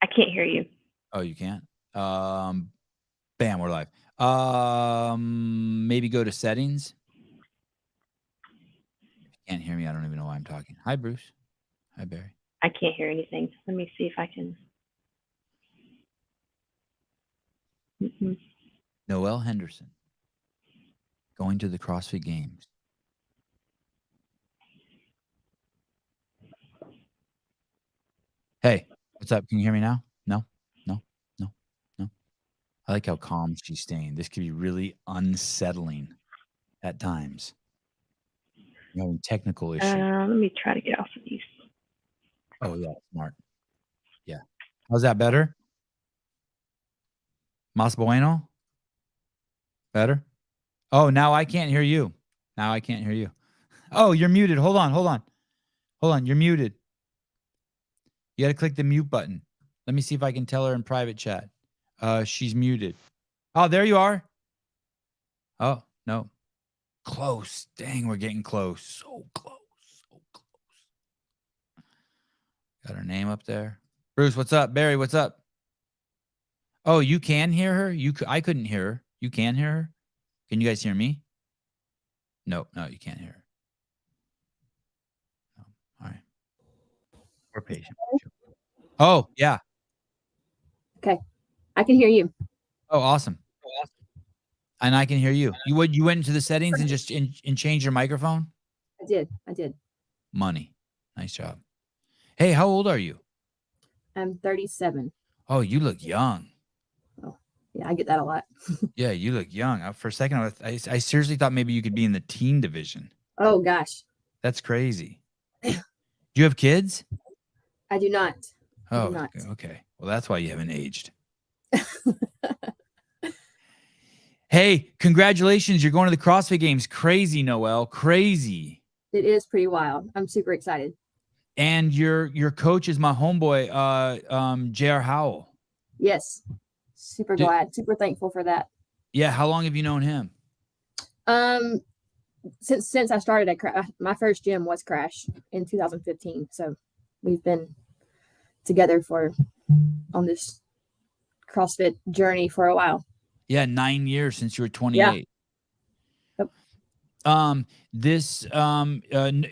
I can't hear you. Oh, you can't? Bam, we're live. Maybe go to settings. If you can't hear me, I don't even know why I'm talking. Hi, Bruce. Hi, Barry. I can't hear anything. Let me see if I can. Noelle Henderson going to the CrossFit Games. Hey, what's up? Can you hear me now? No. I like how calm she's staying. This could be really unsettling at times. You're having technical issues. Let me try to get off of these. Oh, yeah, smart. Yeah. How's that better? Mas bueno? Better? Oh, now I can't hear you. Oh, you're muted. Hold on. You're muted. You got to click the mute button. Let me see if I can tell her in private chat. She's muted. Oh, there you are. Oh, no. Close. Dang, we're getting close. So close. Got her name up there. Bruce, what's up? Barry, what's up? Oh, you can hear her? I couldn't hear her. You can hear her? Can you guys hear me? No, you can't hear her. No. All right. We're patient. Oh, yeah. Okay. I can hear you. Oh, awesome. And I can hear you. You went into the settings and just changed your microphone? I did. Money. Nice job. Hey, how old are you? I'm 37. Oh, you look young. Oh, yeah, I get that a lot. Yeah, you look young. For a second, I seriously thought maybe you could be in the teen division. Oh, gosh. That's crazy. Do you have kids? I do not. Oh, okay. Well, that's why you haven't aged. Hey, congratulations. You're going to the CrossFit Games. Crazy, Noelle. Crazy. It is pretty wild. I'm super excited. And your coach is my homeboy, J.R. Howell. Yes. Super glad. Super thankful for that. Yeah. How long have you known him? Since I started my first gym was Crash in 2015. So we've been together on this CrossFit journey for a while. Yeah, 9 years since you were 28. Yeah. Yep.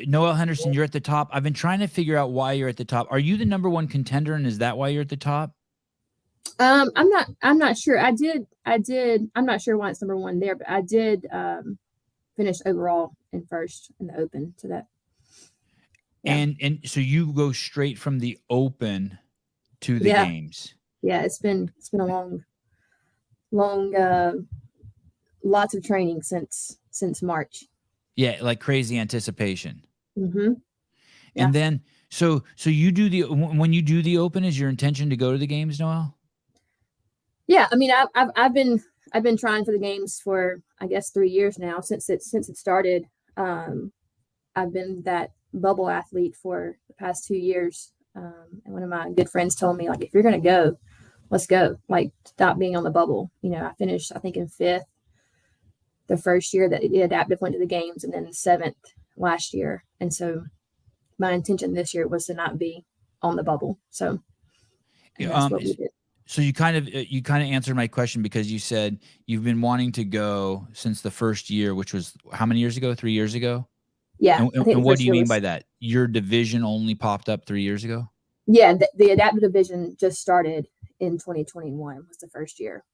Noelle Henderson, you're at the top. I've been trying to figure out why you're at the top. Are you the number one contender, and is that why you're at the top? I'm not sure. I did. I'm not sure why it's number one there, but I did finish overall in first in the Open. So that. Yeah. And so you go straight from the Open to the Games. Yeah, it's been a long, lots of training since March. Yeah, like crazy anticipation. Mm-hmm. Yeah. And then, so you do when you do the Open, is your intention to go to the Games, Noelle? Yeah, I mean, I've been trying for the Games for, I guess, 3 years now since it started. I've been that bubble athlete for the past 2 years. And one of my good friends told me, like, if you're going to go, let's go. Like, stop being on the bubble. You know, I finished, I think, in 5th the first year that the adaptive went to the Games, and then 7th last year. And so my intention this year was to not be on the bubble. So that's what we did. So you kind of answered my question, because you said you've been wanting to go since the first year, which was how many years ago? 3 years ago? Yeah. And what do you mean by that? Your division only popped up 3 years ago? Yeah, the adaptive division just started in 2021 was the first year.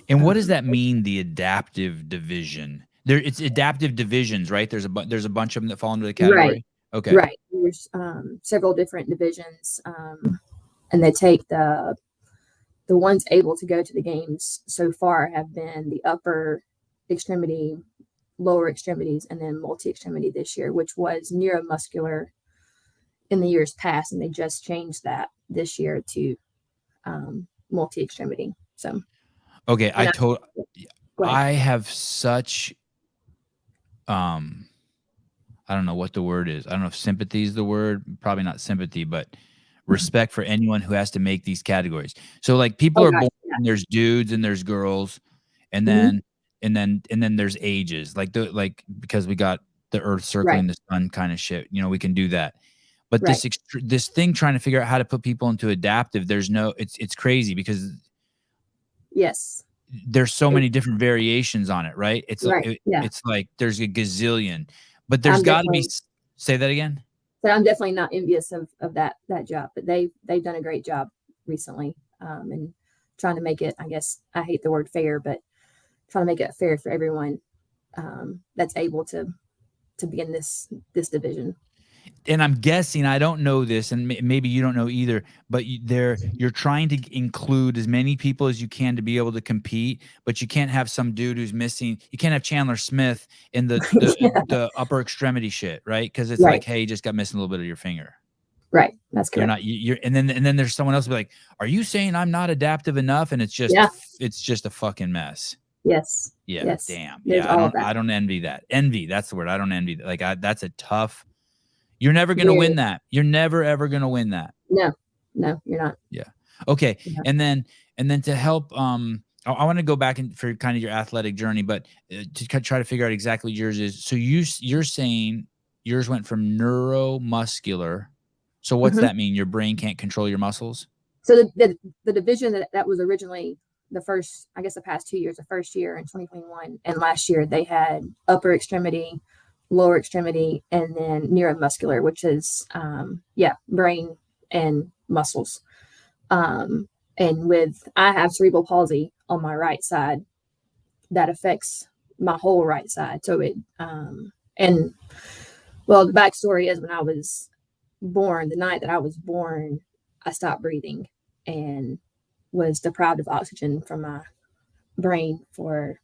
And what does that mean, the adaptive division? It's adaptive divisions, right? There's a bunch of them that fall into the category. Right. Okay. Right. There's several different divisions, and they take the ones able to go to the Games so far have been the upper extremity, lower extremities, and then multi-extremity this year, which was neuromuscular in the years past, and they just changed that this year to multi-extremity. So okay, I have such I don't know what the word is. I don't know if sympathy is the word. Probably not sympathy, but respect for anyone who has to make these categories. So like people are born, and there's dudes and there's girls, and then there's ages, because we got the earth circling the sun kind of shit. You know, we can do that. But Right. this thing trying to figure out how to put people into adaptive, it's crazy because Yes. there's so many different variations on it, right? Right. Yeah. It's like there's a gazillion, but there's I'm got to be. definitely Say that again. So I'm definitely not envious of that job, but they've done a great job recently, and trying to make it, I guess I hate the word fair, but trying to make it fair for everyone that's able to be in this division. And I'm guessing, I don't know this, and maybe you don't know either, but you're trying to include as many people as you can to be able to compete, but you can't have some dude who's missing. You can't have Chandler Smith in the the upper extremity shit, right? Because it's Right. like, hey, you just got missing a little bit of your finger. Right. That's correct. You're not. You're and then there's someone else be like, are you saying I'm not adaptive enough? And it's just a fucking mess. Yes. Yeah. Yes. Damn. There's Yeah. all of that. I don't envy that. Envy. That's the word. I don't envy that. Like that's a tough. You're never going to win that. You're never, ever going to win that. No, you're not. Yeah. Okay. Yeah. And then to help, I want to go back for kind of your athletic journey, but to try to figure out exactly what yours is. So you're saying yours went from neuromuscular. So what's that mean? Your brain can't control your muscles? So the division that was originally the first, I guess the past 2 years, the first year in 2021 and last year, they had upper extremity, lower extremity, and then neuromuscular, which is brain and muscles. And I have cerebral palsy on my right side that affects my whole right side. So the backstory is when I was born, the night that I was born, I stopped breathing and was deprived of oxygen from my brain for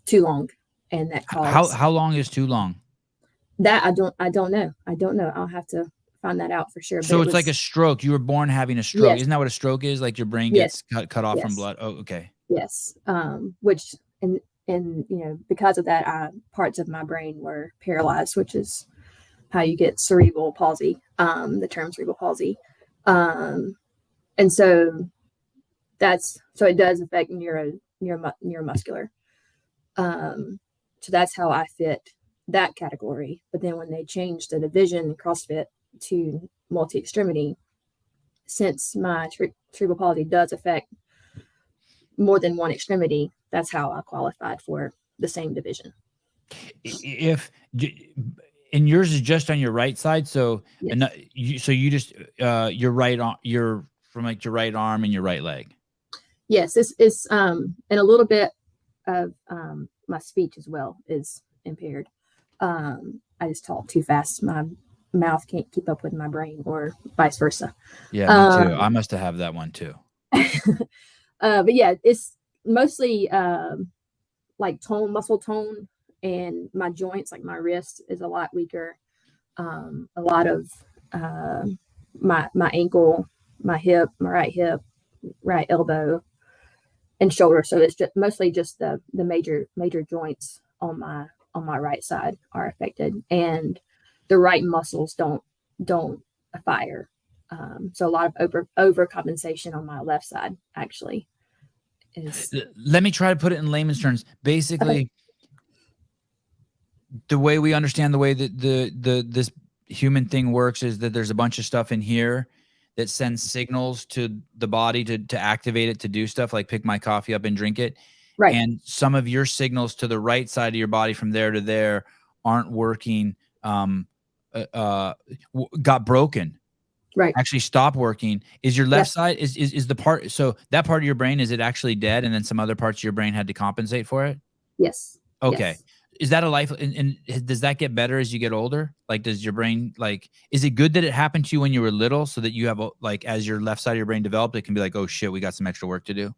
too long, and that caused. How long is too long? That I don't know. I'll have to find that out for sure. So it's like a stroke. You were born having a stroke. Yes. Isn't that what a stroke is? Like your brain gets cut off from blood. Oh, okay. Yes. Which because of that, parts of my brain were paralyzed, which is how you get cerebral palsy. The term cerebral palsy. And so it does affect neuromuscular. So that's how I fit that category. But then when they changed the division in CrossFit to multi-extremity, since my cerebral palsy does affect more than one extremity, that's how I qualified for the same division. And yours is just on your right side, so yes. you're from like your right arm and your right leg. Yes, it's and a little bit of my speech as well is impaired. I just talk too fast. My mouth can't keep up with my brain, or vice versa. Yeah, me too. I must have that one too. But yeah, it's mostly like muscle tone, and my joints, like my wrist, is a lot weaker. A lot of my ankle, my hip, my right hip, right elbow, and shoulder. So it's mostly just the major over on my right side are affected, and the right muscles don't fire. So a lot of overcompensation on my left side actually is. Let me try to put it in layman's terms. Basically, the way we understand the way that this human thing works is that there's a bunch of stuff in here that sends signals to the body to activate it to do stuff like pick my coffee up and drink it. Right. And some of your signals to the right side of your body from there to there aren't working, got broken. Right. Actually stopped working. Is your left side, is the part, so that part of your brain, is it actually dead? And then some other parts of your brain had to compensate for it? Yes. Okay. Yes. Is that a life, and does that get better as you get older? Like, does your brain, like, is it good that it happened to you when you were little so that you have, like, as your left side of your brain developed, it can be like, oh shit, we got some extra work to do?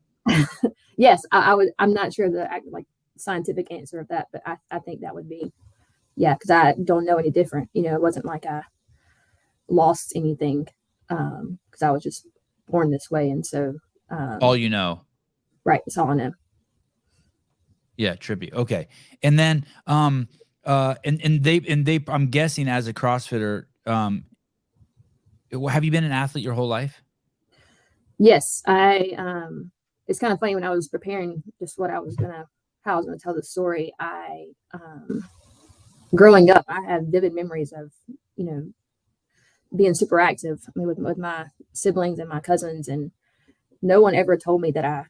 Yes, I'm not sure the scientific answer of that, but I think that would be, because I don't know any different. It wasn't like I lost anything, because I was just born this way, and so all you know. Right, that's all I know. Yeah, trippy. Okay, and then and they I'm guessing as a CrossFitter, have you been an athlete your whole life? Yes, it's kind of funny when I was preparing just how I was gonna tell the story. Growing up, I have vivid memories of, being super active. I mean, with my siblings and my cousins, and no one ever told me that I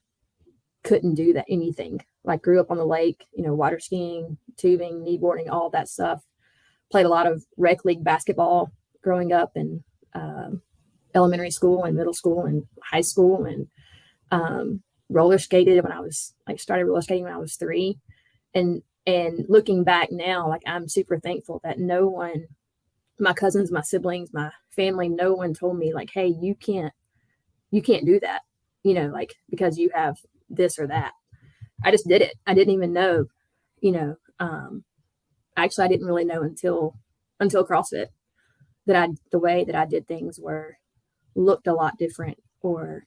couldn't do that anything. Like, grew up on the lake, water skiing, tubing, kneeboarding, all that stuff. Played a lot of rec league basketball growing up in elementary school and middle school and high school, and roller skated when I was started roller skating when I was 3. And looking back now, like, I'm super thankful that no one, my cousins, my siblings, my family, no one told me like, hey, you can't do that, like, because you have this or that. I just did it. I didn't even know, actually, I didn't really know until CrossFit that the way that I did things looked a lot different, or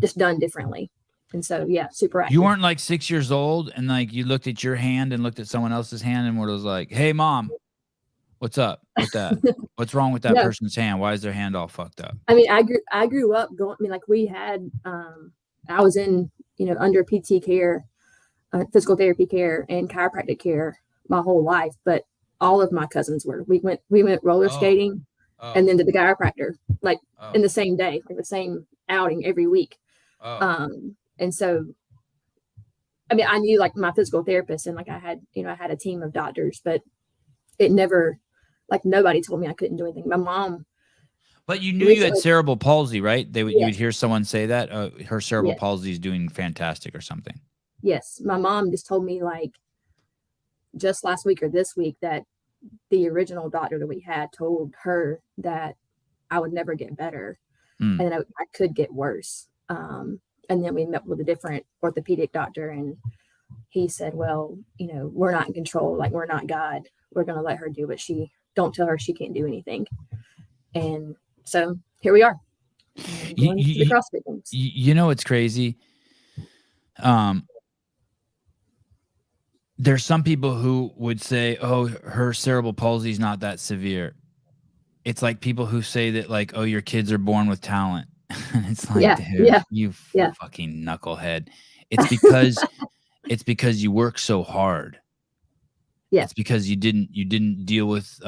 just done differently. And so, yeah, super active. You weren't like 6 years old and like you looked at your hand and looked at someone else's hand and was like, hey, mom, what's up with that? What's wrong with that person's hand? Why is their hand all fucked up? I mean, I grew up going, I mean, like, we had, I was in, under PT care, physical therapy care and chiropractic care my whole life, but all of my cousins we went roller skating and then to the chiropractor, like in the same day, like the same outing every week. And so, I mean, I knew like my physical therapist, and like I had a team of doctors, but it never, like, nobody told me I couldn't do anything. My mom. But you knew you had cerebral palsy, right? You would hear someone say that her cerebral palsy is doing fantastic or something. Yes. My mom just told me, like, just last week or this week, that the original doctor that we had told her that I would never get better and then I could get worse. And then we met with a different orthopedic doctor, and he said, well, we're not in control. Like, we're not God. We're going to let her do what don't tell her she can't do anything. And so here we are. The CrossFit games. It's crazy. There's some people who would say, oh, her cerebral palsy is not that severe. It's like people who say that, like, oh, your kids are born with talent. And it's like, dude, you fucking knucklehead. It's because you work so hard. Yeah. It's because you didn't deal with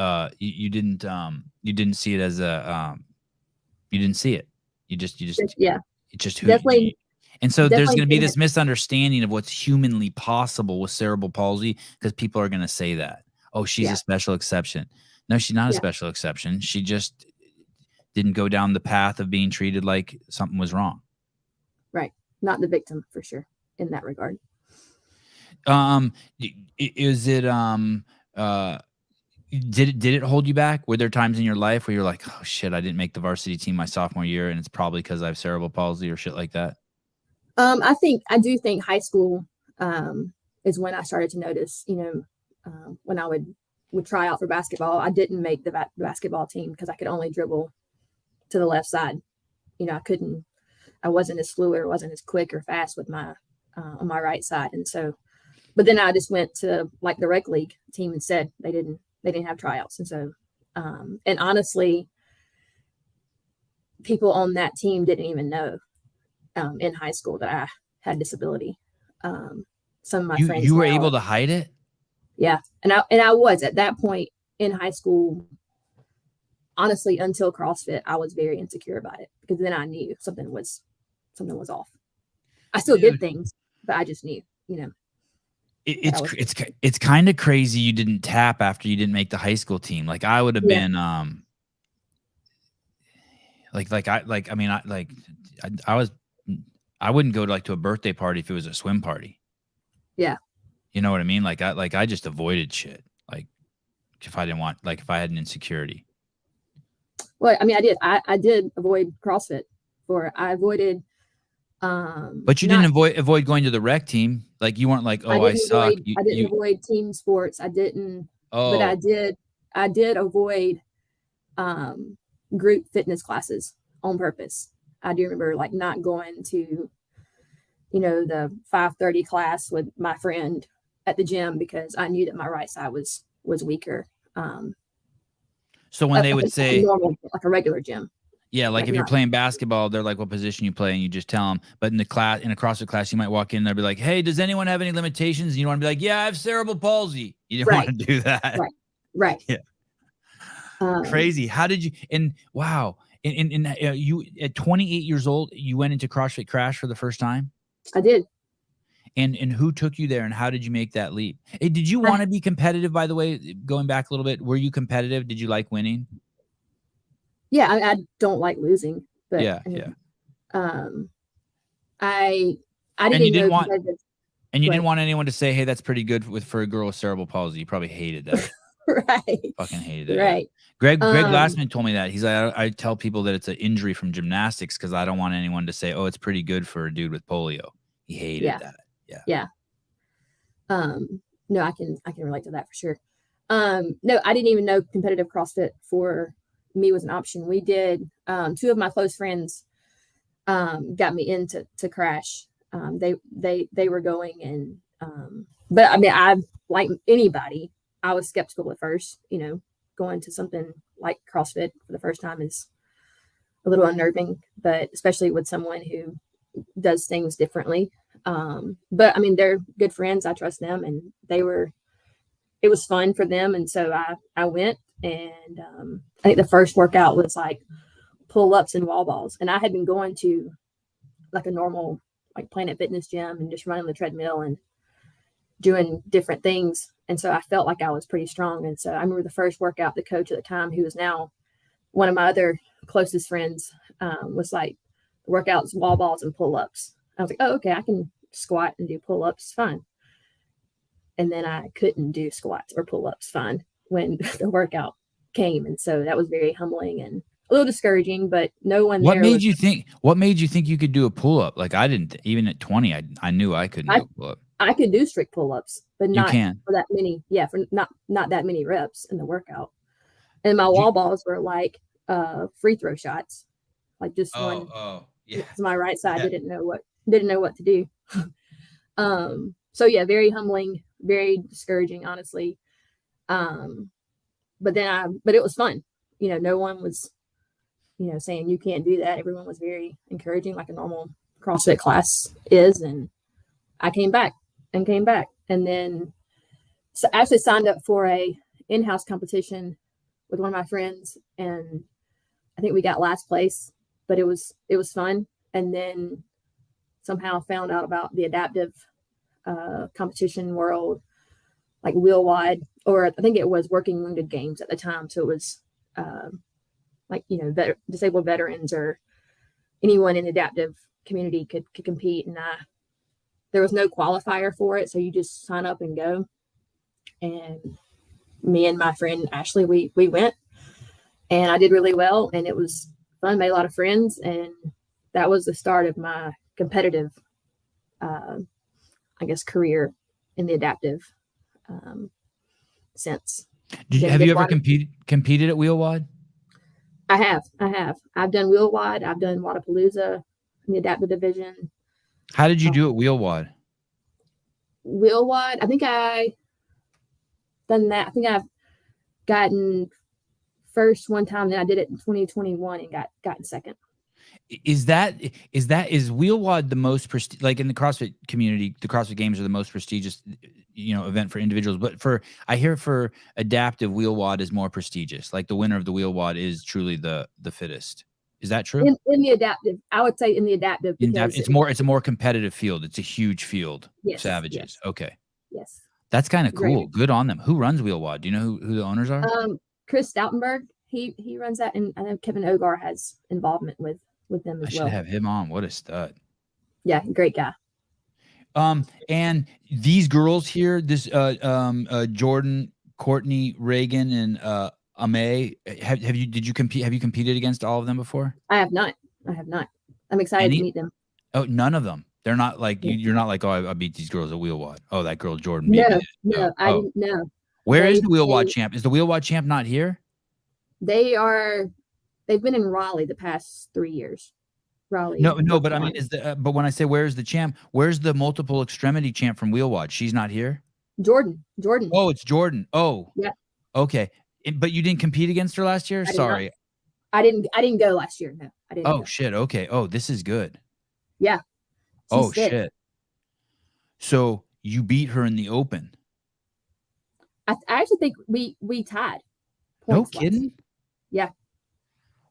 you didn't see it as a you didn't see it. You just it's just who definitely. And so there's going to be this misunderstanding of what's humanly possible with cerebral palsy, because people are going to say that, oh, she's a special exception. No, she's not a special exception. She just didn't go down the path of being treated like something was wrong. Right. Not the victim, for sure, in that regard. Is it did it hold you back? Were there times in your life where you're like, oh shit, I didn't make the varsity team my sophomore year and it's probably because I have cerebral palsy or shit like that? I do think high school is when I started to notice, when I would try out for basketball. I didn't make the basketball team because I could only dribble to the left side. I wasn't as fluid or wasn't as quick or fast with my on my right side. And so, but then I just went to like the rec league team instead. They didn't have tryouts. And so, and honestly, people on that team didn't even know in high school that I had disability. Some of my friends. You were able to hide it? Yeah. And I was at that point in high school, honestly, until CrossFit, I was very insecure about it, because then I knew something was off. I still did things, but I just knew, it's kind of crazy you didn't tap after you didn't make the high school team. Like, I would have been I wouldn't go to a birthday party if it was a swim party. Yeah. You know what I mean? Like I just avoided shit. Like, if I didn't want, like, if I had an insecurity. Well, I mean, I did avoid CrossFit I avoided, but you didn't avoid going to the rec team. Like, you weren't like, oh, I suck. I didn't avoid team sports. I didn't, but I did avoid, group fitness classes on purpose. I do remember like not going to, the 5:30 class with my friend at the gym because I knew that my right side was weaker. So when they would say normal, like a regular gym. Yeah, like if you're playing basketball, they're like, what position you play, and you just tell them. But in a CrossFit class, you might walk in and they'll be like, hey, does anyone have any limitations? And you want to be like, yeah, I have cerebral palsy. You didn't want to do that. Right. Yeah. crazy. How did you, and wow. And you at 28 years old, you went into CrossFit Crash for the first time? I did. And who took you there and how did you make that leap? Hey, did you want to be competitive, by the way, going back a little bit? Were you competitive? Did you like winning? Yeah, I don't like losing, but Yeah. I And didn't you didn't know want, competitive. and you Right. didn't want anyone to say, hey, that's pretty good for a girl with cerebral palsy. You probably hated that. Right. Fucking hated it. Right. Yeah. Greg Glassman told me that. He's like, I tell people that it's an injury from gymnastics because I don't want anyone to say, oh, it's pretty good for a dude with polio. He hated that. Yeah. No, I can relate to that for sure. No, I didn't even know competitive CrossFit for me was an option. We did, two of my close friends got me into Crash. They were going and but I mean, I, like anybody, I was skeptical at first. Going to something like CrossFit for the first time is a little unnerving, but especially with someone who does things differently. But I mean, they're good friends. I trust them, and it was fun for them. And so I went, and I think the first workout was like pull-ups and wall balls. And I had been going to like a normal, like Planet Fitness gym and just running the treadmill and doing different things. And so I felt like I was pretty strong. And so I remember the first workout, the coach at the time, who is now one of my other closest friends, was like, workouts, wall balls, and pull-ups. I was like, oh, okay, I can squat and do pull-ups fine. And then I couldn't do squats or pull-ups fine when the workout came. And so that was very humbling and a little discouraging, but no one What made you think you could do a pull-up? Like I didn't, even at 20, I knew I couldn't do a pull-up. I could do strict pull-ups, but not for that many. Yeah, for not that many reps in the workout. And my wall balls were like free throw shots, like just one. Oh, yeah. To my right side, didn't know what to do. So yeah, very humbling, very discouraging, honestly. But it was fun. No one was, saying you can't do that. Everyone was very encouraging, like a normal CrossFit class is. And I came back, and then I actually signed up for a in-house competition with one of my friends, and I think we got last place, but it was fun. And then somehow found out about the adaptive competition world, like wheel wide, or I think it was Working Wounded Games at the time. So it was like, disabled veterans or anyone in the adaptive community could compete. And there was no qualifier for it. So you just sign up and go. And me and my friend Ashley, we went, and I did really well, and it was fun, made a lot of friends. And that was the start of my competitive, career in the adaptive sense. Have you ever competed at wheel wide? I have. I've done wheel wide. I've done Wadapalooza in the adaptive division. How did you do it wheel wide? Wheel wide, I think I done that. I think I've gotten first one time, then I did it in 2021 and gotten second. Is wheel wide the most like in the CrossFit community? The CrossFit Games are the most prestigious, event for individuals. But I hear for adaptive, wheel wad is more prestigious. Like the winner of the wheel wad is truly the fittest. Is that true? In the adaptive, I would say in the adaptive, because it's a more competitive field. It's a huge field. Yes, Savages. Yes. Okay. Yes. That's kind of cool. Great. Good on them. Who runs wheel wad? Do you know who the owners are? Chris Stoutenberg. He runs that, and I know Kevin Ogar has involvement with them as well. I should have him on. What a stud. Yeah, great guy. And these girls here, this Jordan, Courtney, Reagan, and Ame, have you competed against all of them before? I have not. I'm excited to meet them. Oh, none of them. They're not like you're not like, oh, I beat these girls at wheel wad. Oh, that girl Jordan beat me. No, I didn't know. Where is the wheel wad champ? Is the wheel wad champ not here? They've been in Raleigh the past 3 years. Raleigh. No, but I mean, but when I say where's the champ, where's the multiple extremity champ from wheel wad? She's not here. Jordan. Oh, it's Jordan. Oh, yeah. Okay, but you didn't compete against her last year. Sorry, I didn't go last year. No, I didn't. Oh shit. Okay. Oh, this is good. Yeah. Oh shit. So you beat her in the open. I actually think we tied. No kidding. Yeah.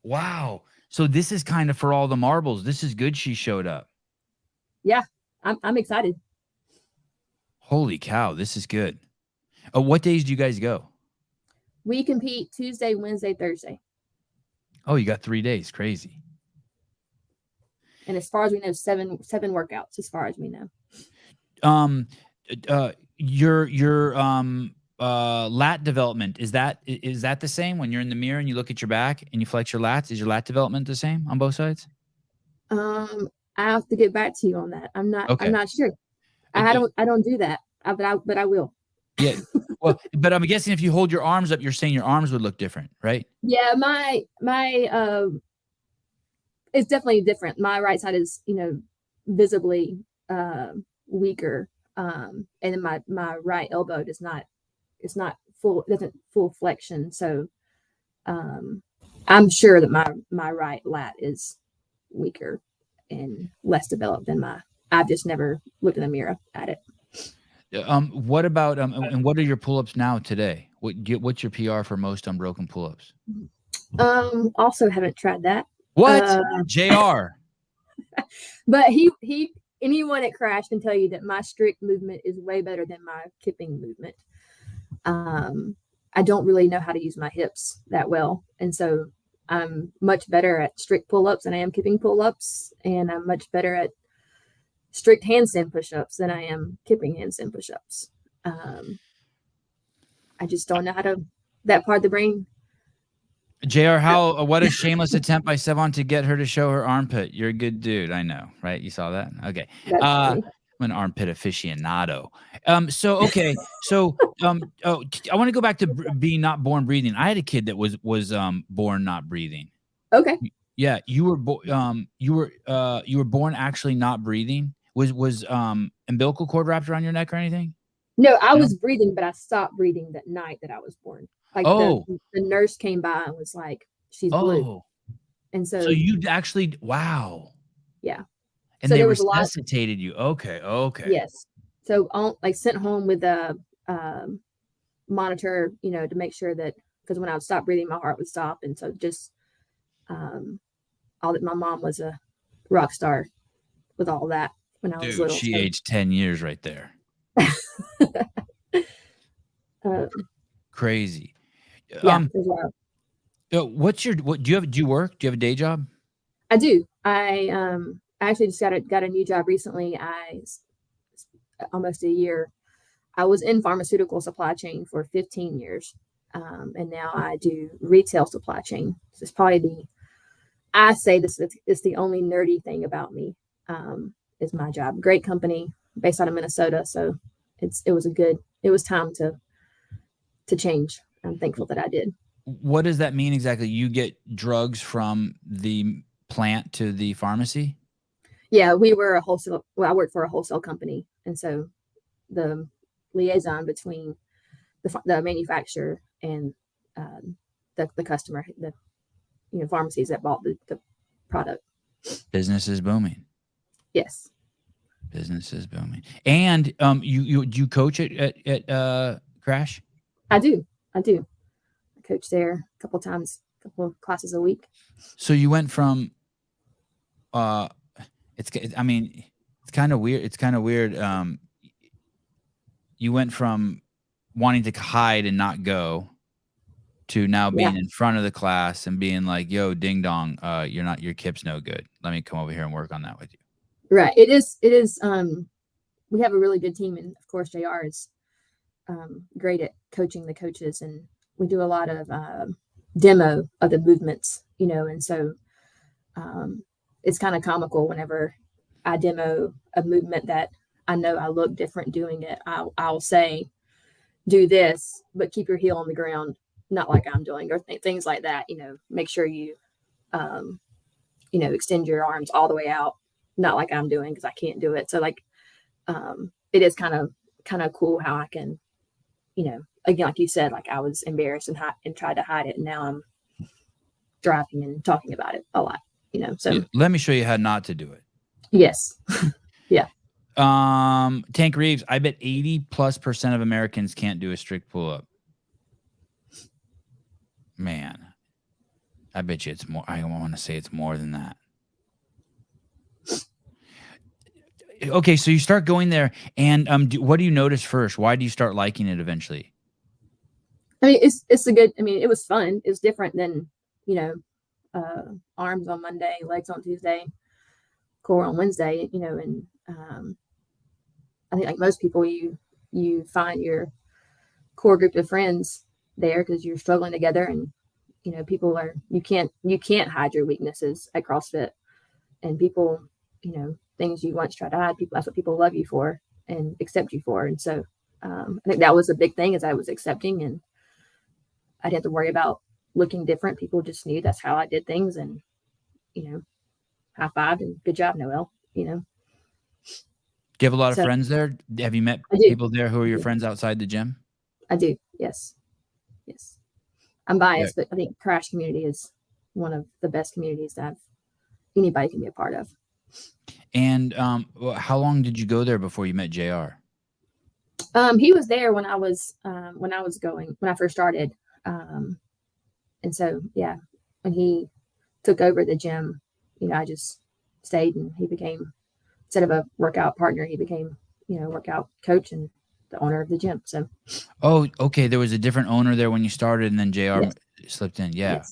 Wow. So this is kind of for all the marbles. This is good. She showed up. Yeah. I'm excited. Holy cow. This is good. What days do you guys go? We compete Tuesday, Wednesday, Thursday. Oh, you got 3 days. Crazy. And as far as we know, seven workouts, as far as we know. Your lat development, is that the same when you're in the mirror and you look at your back and you flex your lats? Is your lat development the same on both sides? I have to get back to you on that. I'm not sure. I don't do that. But I will. Yeah. Well, but I'm guessing if you hold your arms up, you're saying your arms would look different, right? Yeah, my it's definitely different. My right side is, visibly weaker. And then my right elbow doesn't full flexion. So I'm sure that my right lat is weaker and less developed than I've just never looked in the mirror at it. What about and what are your pull-ups now today? What's your PR for most unbroken pull-ups? Also haven't tried that. What? JR. But anyone at Crash can tell you that my strict movement is way better than my kipping movement. I don't really know how to use my hips that well. And so I'm much better at strict pull-ups than I am kipping pull-ups. And I'm much better at strict handstand push-ups than I am kipping handstand push-ups. I just don't know how to, that part of the brain. JR, what a shameless attempt by Sevan to get her to show her armpit. You're a good dude. I know, right? You saw that? Okay. I'm an armpit aficionado. Okay. So, I want to go back to being not born breathing. I had a kid that was born not breathing. Okay. Yeah. You were born actually not breathing. Was umbilical cord wrapped around your neck or anything? No, I was breathing, but I stopped breathing that night that I was born. Like the nurse came by and was like, "She's blue." And so you actually, wow. Yeah. And so they resuscitated you. Okay. Yes. So sent home with a monitor, to make sure that, because when I would stop breathing, my heart would stop. And so just all that, my mom was a rock star with all that when I was little. She aged 10 years right there. Crazy. Yeah. Do you work? Do you have a day job? I do. I actually just got a new job recently. Almost a year. I was in pharmaceutical supply chain for 15 years. And now I do retail supply chain. This is probably I say this is the only nerdy thing about me, is my job. Great company based out of Minnesota. So it was time to change. I'm thankful that I did. What does that mean exactly? You get drugs from the plant to the pharmacy? Yeah, we were I worked for a wholesale company. And so the liaison between the manufacturer and the customer, the pharmacies that bought the product. Business is booming. Yes. Business is booming. And you coach at Crash? I do. I coach there a couple of classes a week. So you went from it's kind of weird. It's kind of weird. You went from wanting to hide and not go to now being in front of the class and being like, "Yo, ding dong, your kip's no good. Let me come over here and work on that with you." Right. It is. We have a really good team, and of course, JR is great at coaching the coaches, and we do a lot of demo of the movements, and so it's kind of comical whenever I demo a movement that I know I look different doing it. I'll say, "Do this, but keep your heel on the ground, not like I'm doing," or things like that. Make sure you, extend your arms all the way out, not like I'm doing, because I can't do it. So it is kind of cool how I can, again, like you said, like I was embarrassed and tried to hide it, and now I'm driving and talking about it a lot. So let me show you how not to do it. Yes. Yeah. Tank Reeves, I bet 80+% of Americans can't do a strict pull-up. Man. I bet you it's more. I want to say it's more than that. Okay, so you start going there, and what do you notice first? Why do you start liking it eventually? I mean, it's a good. I mean, it was fun. It's different than, you know, arms on Monday, legs on Tuesday, core on Wednesday. You know, and I think like most people, you find your core group of friends there because you're struggling together, and you know, people are you can't hide your weaknesses at CrossFit, and people, you know, things you once tried to hide, people, that's what people love you for and accept you for. And so I think that was a big thing, is I was accepting, and I didn't have to worry about looking different. People just knew that's how I did things, and you know, high five and good job, Noel. You know. Do you have a lot of So, friends there? Have you met I do. people there who are your friends outside the gym? I do. Yes. Yes. I'm biased, but I think Crash community is one of the best communities that anybody can be a part of. And how long did you go there before you met JR? He was there when I was when I first started. And so, yeah, when he took over the gym, you know, I just stayed, and he became, instead of a workout partner, he became, you know, workout coach and the owner of the gym. So, oh, okay. There was a different owner there when you started, and then JR yes. slipped in. Yeah.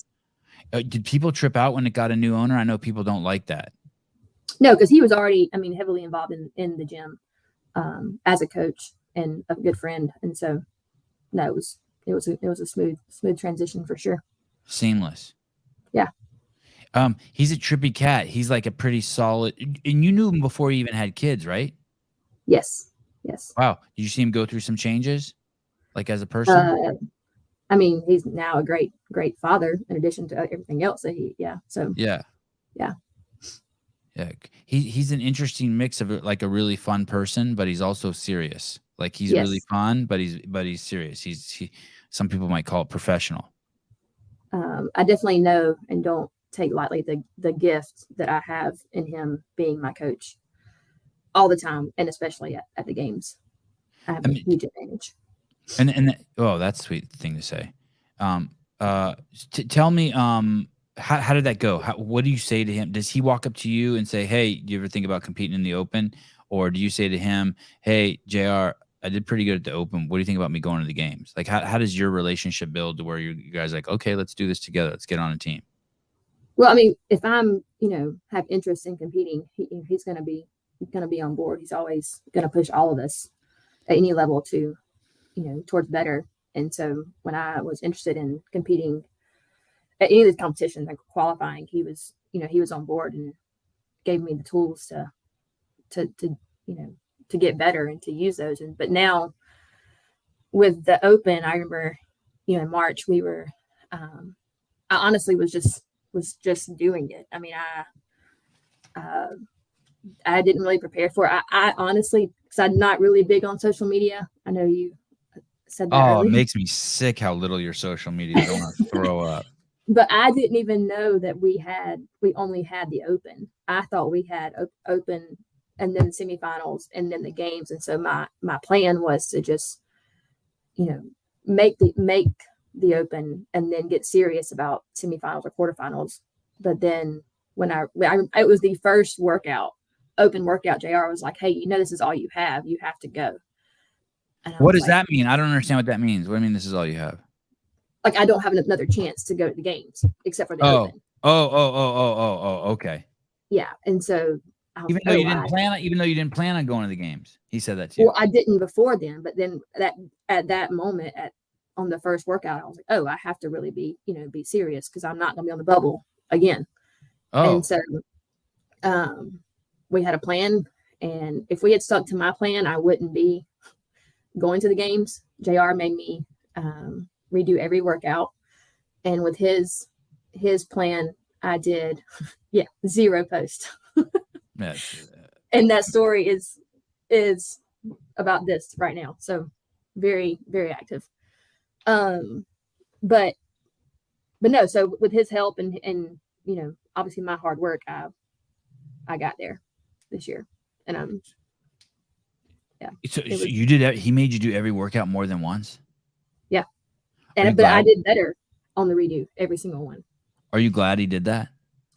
Yes. Did people trip out when it got a new owner? I know people don't like that. No, because he was already, I mean, heavily involved in the gym as a coach and a good friend. And so, no, it was a smooth transition for sure. Seamless. Yeah. He's a trippy cat. He's like a pretty solid, and you knew him before he even had kids, right? Yes. Yes. Wow. Did you see him go through some changes, like as a person? I mean, he's now a great father in addition to everything else that So Yeah. Yeah. Yeah. He's an interesting mix of like a really fun person, but he's also serious. Like he's really fun, but he's serious. Some people might call it professional. I definitely know and don't take lightly the gift that I have in him being my coach all the time, and especially at the games. I have a huge advantage. And oh, that's a sweet thing to say. Tell me, how did that go? What do you say to him? Does he walk up to you and say, "Hey, do you ever think about competing in the Open?" Or do you say to him, "Hey, JR, I did pretty good at the Open. What do you think about me going to the games?" Like, how does your relationship build to where you guys are like, okay, let's do this together. Let's get on a team. Well, I mean, if I'm, you know, have interest in competing, he's going to be on board. He's always going to push all of us at any level to, you know, towards better. And so when I was interested in competing at any of these competitions and qualifying, he was on board and gave me the tools to you know, to get better and to use those. But now with the Open, I remember, you know, in March we were, I honestly was just doing it. I mean, I didn't really prepare for it. I honestly, because I'm not really big on social media. I know you said that earlier. It makes me sick how little your social media is. I want to throw up. But I didn't even know that we only had the Open. I thought we had Open and then the semifinals and then the games. And so my plan was to just, you know, make the Open and then get serious about semifinals or quarterfinals. But then when it was the first Open workout, JR was like, "Hey, you know, this is all you have. You have to go." What does that mean? I don't understand what that means. What do you mean this is all you have? Like, I don't have another chance to go to the games except for the Open. Okay. Yeah. And so even though you didn't plan on going to the games, he said that to you. Well, I didn't before then, but then at that moment on the first workout, I was like, oh, I have to really be serious because I'm not going to be on the bubble again. Oh. And so we had a plan, and if we had stuck to my plan, I wouldn't be going to the games. JR made me redo every workout, and with his plan, I did 0 post. And that story is about this right now. So very, very active. But no, so with his help and you know, obviously my hard work, I got there this year. And So you did, he made you do every workout more than once? Yeah. But I did better on the redo, every single one. Are you glad he did that?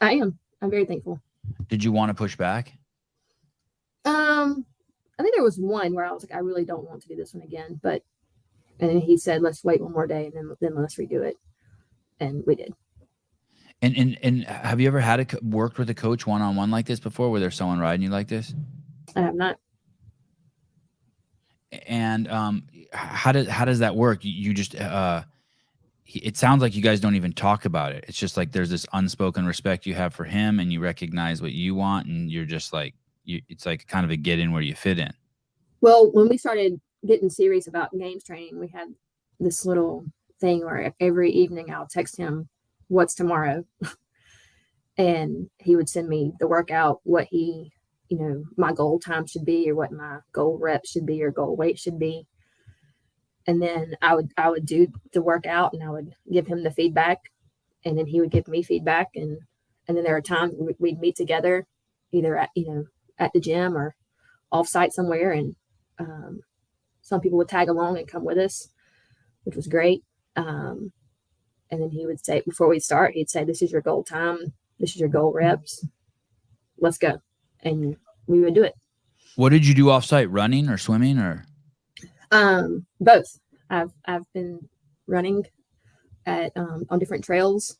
I am. I'm very thankful. Did you want to push back? I think there was one where I was like, I really don't want to do this one again. And then he said, let's wait one more day and then let's redo it. And we did. And have you ever had worked with a coach one-on-one like this before, where there's someone riding you like this? I have not. And how does that work? You just it sounds like you guys don't even talk about it. It's just like there's this unspoken respect you have for him, and you recognize what you want, and you're just like it's like kind of a get in where you fit in. Well, when we started getting serious about games training, we had this little thing where every evening I'll text him, what's tomorrow? And he would send me the workout, what he, my goal time should be, or what my goal rep should be, or goal weight should be. And then I would do the workout, and I would give him the feedback, and then he would give me feedback. And then there are times we'd meet together, either at the gym or off-site somewhere. And some people would tag along and come with us, which was great. And then he would say, before we start, he'd say, this is your goal time. This is your goal reps. Let's go. And we would do it. What did you do off-site? Running or swimming or? Both. I've been running at on different trails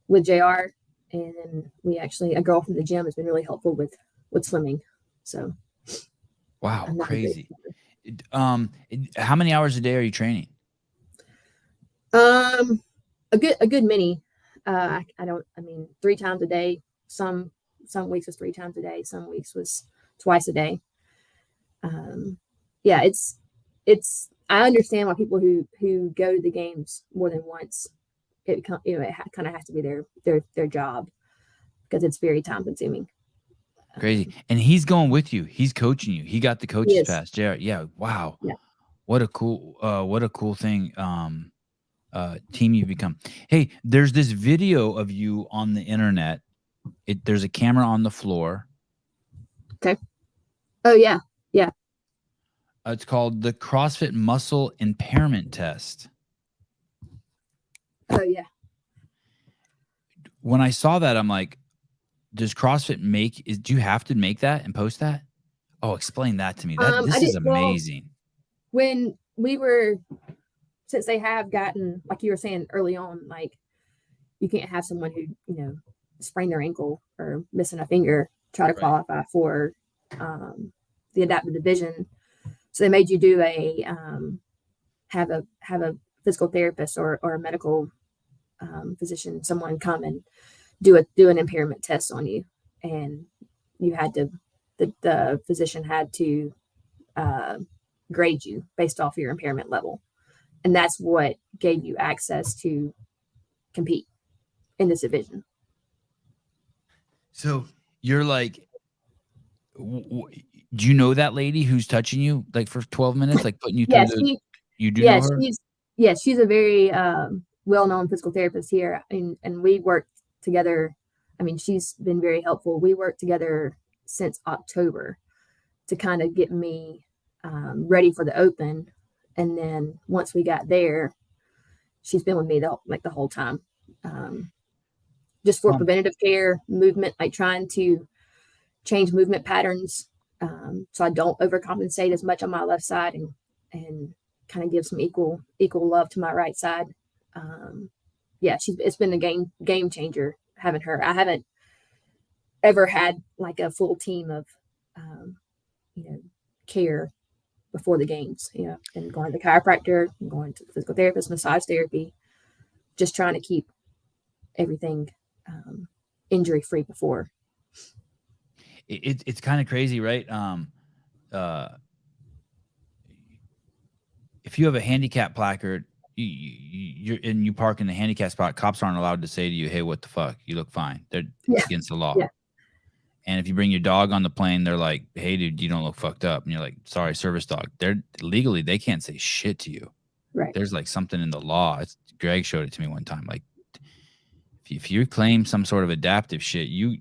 with JR, and then a girl from the gym has been really helpful with swimming. So wow, crazy. How many hours a day are you training? A good many. 3 times a day. Some weeks was 3 times a day. Some weeks was twice a day. Yeah, it's. I understand why people who go to the games more than once, it kind of has to be their job, because it's very time consuming. Crazy. And he's going with you. He's coaching you. He got the coach's pass. Jared. Yeah. Wow. Yeah. What a cool thing. Team you've become. Hey, there's this video of you on the internet. There's a camera on the floor. Okay. Oh yeah. Yeah. It's called the CrossFit Muscle Impairment Test. Oh yeah. When I saw that, I'm like, does CrossFit do you have to make that and post that? Oh, explain that to me. This is amazing. When since they have gotten, like you were saying early on, like you can't have someone who, sprain their ankle or missing a finger, try to qualify for the adaptive division. So they made you do have a physical therapist or a medical physician, someone come and do an impairment test on you, and you had to the physician had to grade you based off your impairment level, and that's what gave you access to compete in this division. So you're like, do you know that lady who's touching you like for 12 minutes, like putting you through you do know her? She's a very well-known physical therapist here, and we worked together. I mean, she's been very helpful. We worked together since October to kind of get me ready for the open, and then once we got there, she's been with me the whole time, just for preventative care, movement, like trying to change movement patterns, so I don't overcompensate as much on my left side, and kind of give some equal love to my right side. It's been a game changer having her. I haven't ever had like a full team of care before the games, and going to the chiropractor, going to the physical therapist, massage therapy, just trying to keep everything injury free before. It's kind of crazy, right? If you have a handicap placard, you park in the handicap spot, cops aren't allowed to say to you, "Hey, what the fuck? You look fine." It's against the law. Yeah. And if you bring your dog on the plane, they're like, "Hey, dude, you don't look fucked up." And you're like, "Sorry, service dog." They're legally, they can't say shit to you. Right. There's like something in the law. Greg showed it to me one time. Like, if you claim some sort of adaptive shit, you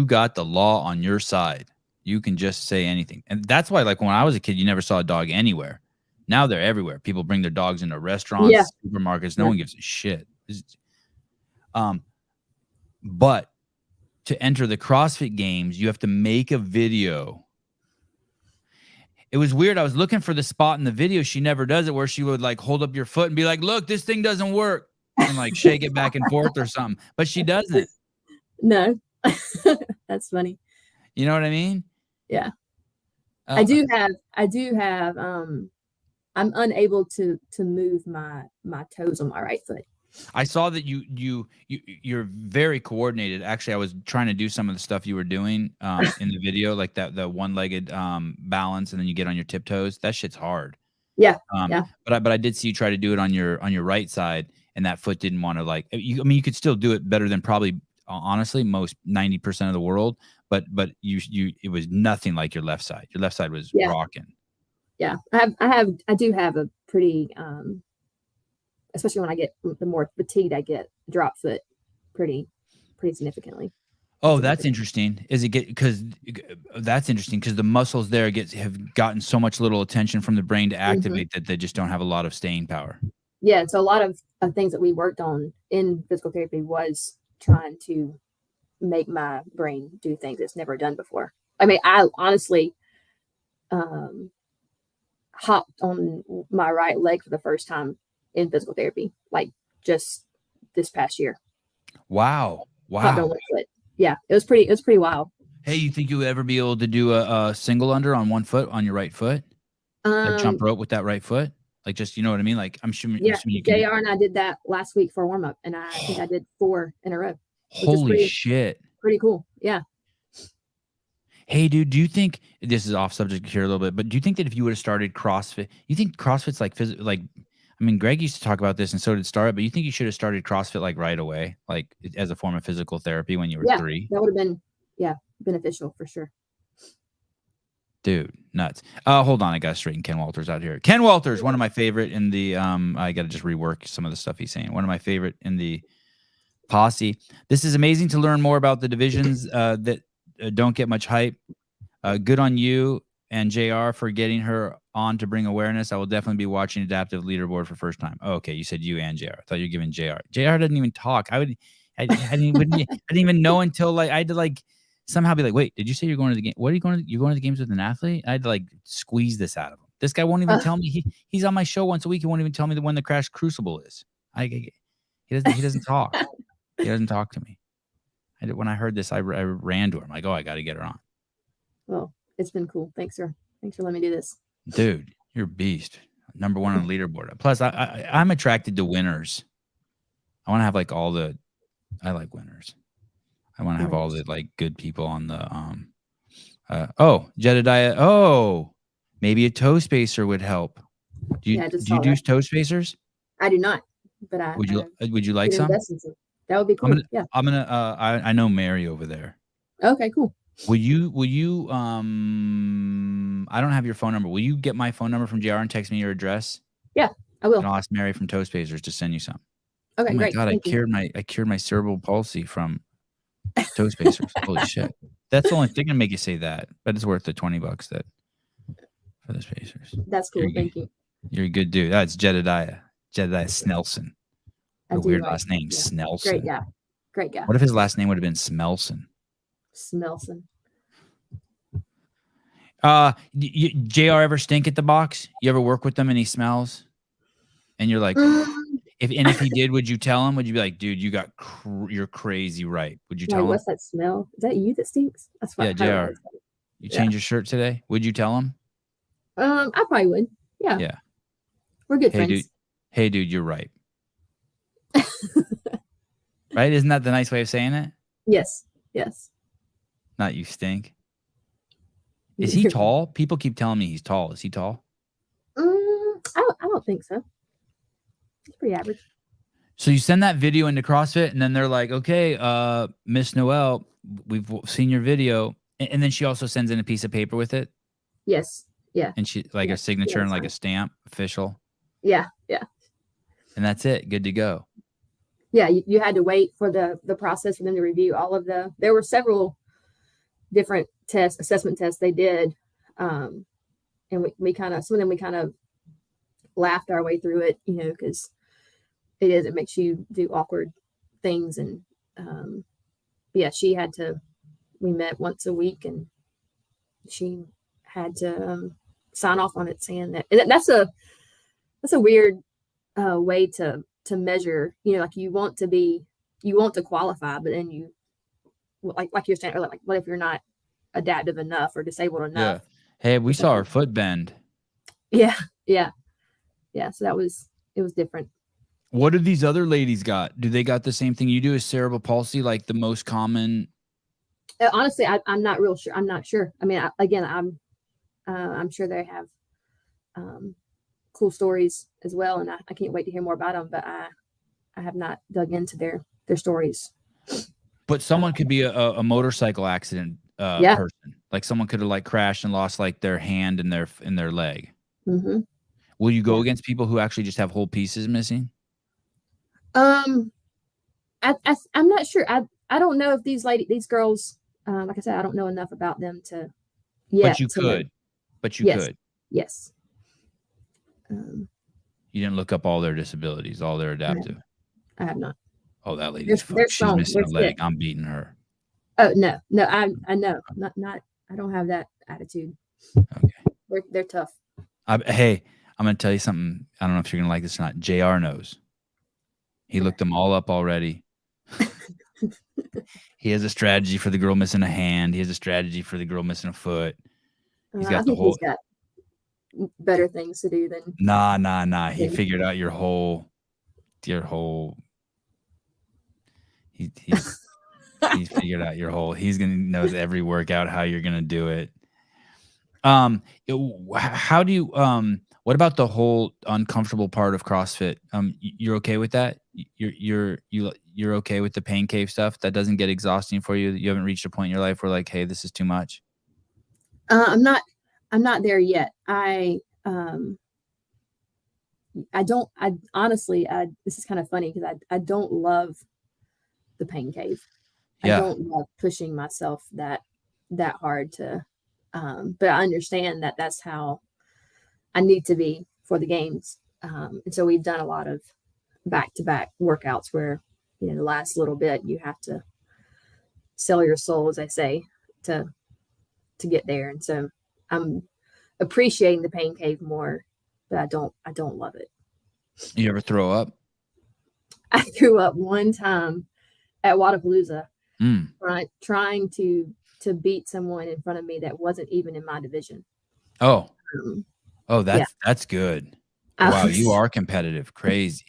got the law on your side. You can just say anything. And that's why, like, when I was a kid, you never saw a dog anywhere. Now they're everywhere. People bring their dogs into restaurants, supermarkets. No one gives a shit. But to enter the CrossFit games, you have to make a video. It was weird. I was looking for the spot in the video. She never does it where she would like hold up your foot and be like, look, this thing doesn't work. And like shake it back and forth or something. But she doesn't. No. That's funny. You know what I mean? Yeah. I do have I'm unable to move my toes on my right foot. I saw that you're very coordinated. Actually, I was trying to do some of the stuff you were doing in the video, like the one-legged balance, and then you get on your tiptoes. That shit's hard. Yeah. But I did see you try to do it on your right side, and that foot didn't want to like. You could still do it better than probably honestly most 90% of the world. But it was nothing like your left side. Your left side was rocking. Yeah, I do have a pretty especially when I get the more fatigued I get, drop foot pretty significantly. Oh, that's interesting. That's interesting because the muscles there have gotten so much little attention from the brain to activate that they just don't have a lot of staying power. Yeah, so a lot of things that we worked on in physical therapy was trying to make my brain do things it's never done before. I mean, I honestly hopped on my right leg for the first time in physical therapy, like just this past year. Wow. Hopped on one foot. Yeah, it was pretty wild. Hey, you think you would ever be able to do a single under on one foot on your right foot? Like jump rope with that right foot? Like just, you know what I mean? Like I'm sure. Yeah, JR and I did that last week for a warm up, and I think I did 4 in a row. Holy shit. Pretty cool. Yeah. Hey, dude, do you think this is off subject here a little bit, but do you think that if you would have started CrossFit, you think CrossFit's like I mean, Greg used to talk about this and so did Star, but you think you should have started CrossFit like right away, like as a form of physical therapy when you were 3? That would have been, beneficial for sure. Dude, nuts. Hold on. I got to straighten Ken Walters out here. Ken Walters, one of my favorite in the, I got to just rework some of the stuff he's saying. One of my favorite in the posse. This is amazing to learn more about the divisions that don't get much hype. Good on you and JR for getting her on to bring awareness. I will definitely be watching Adaptive Leaderboard for first time. Oh, okay, you said you and JR. I thought you were giving JR. JR doesn't even talk. I didn't even know until like I had to like somehow be like, wait, did you say you're going to the game? What are you going to? You're going to the games with an athlete? I had to like squeeze this out of him. This guy won't even tell me. He's on my show once a week. He won't even tell me when the Crash Crucible is. He doesn't talk. He doesn't talk to me. When I heard this, I ran to her. I'm like, oh, I got to get her on. Well, it's been cool. Thanks for letting me do this. Dude, you're a beast. Number 1 on the leaderboard. Plus, I'm attracted to winners. I want to have like I like winners. I want to have all the like good people on the Jedediah. Oh, maybe a toe spacer would help. Do you do toe spacers? I do not, but would you like some? That would be cool. I'm gonna I know Mary over there. Okay, cool. Will you I don't have your phone number. Will you get my phone number from JR and text me your address? Yeah, I will. And I'll ask Mary from Toe Spacers to send you some. Okay, great. God, I cured my cerebral palsy from Toe Spacers. Holy shit. That's the only thing to make you say that, but it's worth the $20 that for the spacers. That's cool. Thank you. You're a good dude. That's Jedediah Snelson. A weird last name, Snelson. Great guy. What if his last name would have been Smelson? Smelson. JR ever stink at the box? You ever work with them and he smells? And you're like, if he did, would you tell him? Would you be like, dude, you're crazy, right? Would you tell him? What's that smell? Is that you that stinks? That's fine. Yeah, JR. You change your shirt today? Would you tell him? I probably would. Yeah. Yeah. We're good friends. Hey, dude, you're right. Right? Isn't that the nice way of saying it? Yes. Not you stink. Is he tall? People keep telling me he's tall. Is he tall? I don't think so. He's pretty average. So you send that video into CrossFit, and then they're like, okay, Miss Noelle, we've seen your video. And then she also sends in a piece of paper with it? Yes. Yeah. And she a signature and like a stamp, official? Yeah. And that's it. Good to go. Yeah, you had to wait for the process for them to review all of there were several different assessment tests they did. And we kind of laughed our way through it, because it makes you do awkward things. And yeah, we met once a week, and she had to sign off on it, saying that. And that's a weird way to measure, like you want to qualify, but then you, like you're saying, like what if you're not adaptive enough or disabled enough? Hey, we saw her foot bend. Yeah. So it was different. What do these other ladies got? Do they got the same thing you do as cerebral palsy, like the most common? Honestly, I'm not real sure. I'm not sure. I mean, I'm sure they have cool stories as well, and I can't wait to hear more about them. But I have not dug into their stories. But someone could be a motorcycle accident person. Like someone could have like crashed and lost like their hand and their leg. Mm-hmm. Will you go against people who actually just have whole pieces missing? I'm not sure. I don't know if these girls, like I said, I don't know enough about them to. Yeah, but you could. But you could. Yes. You didn't look up all their disabilities, all their adaptive. I have not. Oh, that lady's she's missing a leg. I'm beating her. Oh no, I know. Not. I don't have that attitude. Okay. They're tough. Hey, I'm gonna tell you something. I don't know if you're gonna like this or not. JR knows. He looked them all up already. He has a strategy for the girl missing a hand. He has a strategy for the girl missing a foot. He's got he's got better things to do than. Nah. He figured out your whole. He's figured out your whole. He's gonna knows every workout, how you're gonna do it. How do you what about the whole uncomfortable part of CrossFit? You're okay with that? You're okay with the pain cave stuff? That doesn't get exhausting for you? You haven't reached a point in your life where like, hey, this is too much? I'm not there yet. Honestly, this is kind of funny because I don't love the pain cave. Yeah. I don't love pushing myself that hard to, but I understand that that's how I need to be for the games. And so we've done a lot of back-to-back workouts where, the last little bit you have to sell your soul, as I say, to get there. And so I'm appreciating the pain cave more, but I don't love it. You ever throw up? I threw up one time at Wadapalooza, trying to beat someone in front of me that wasn't even in my division. Oh, that's good. Wow, you are competitive. Crazy.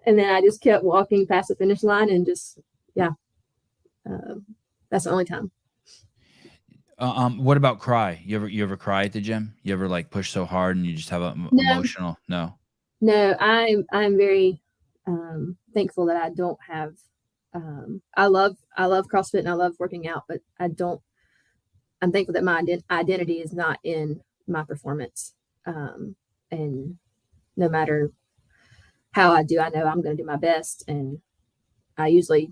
And then I just kept walking past the finish line and just, that's the only time. What about cry? You ever cry at the gym? You ever like push so hard and you just have emotional? No, I'm very thankful that I don't have. I love CrossFit and I love working out, but I'm thankful that my identity is not in my performance. And no matter how I do, I know I'm going to do my best. And I usually,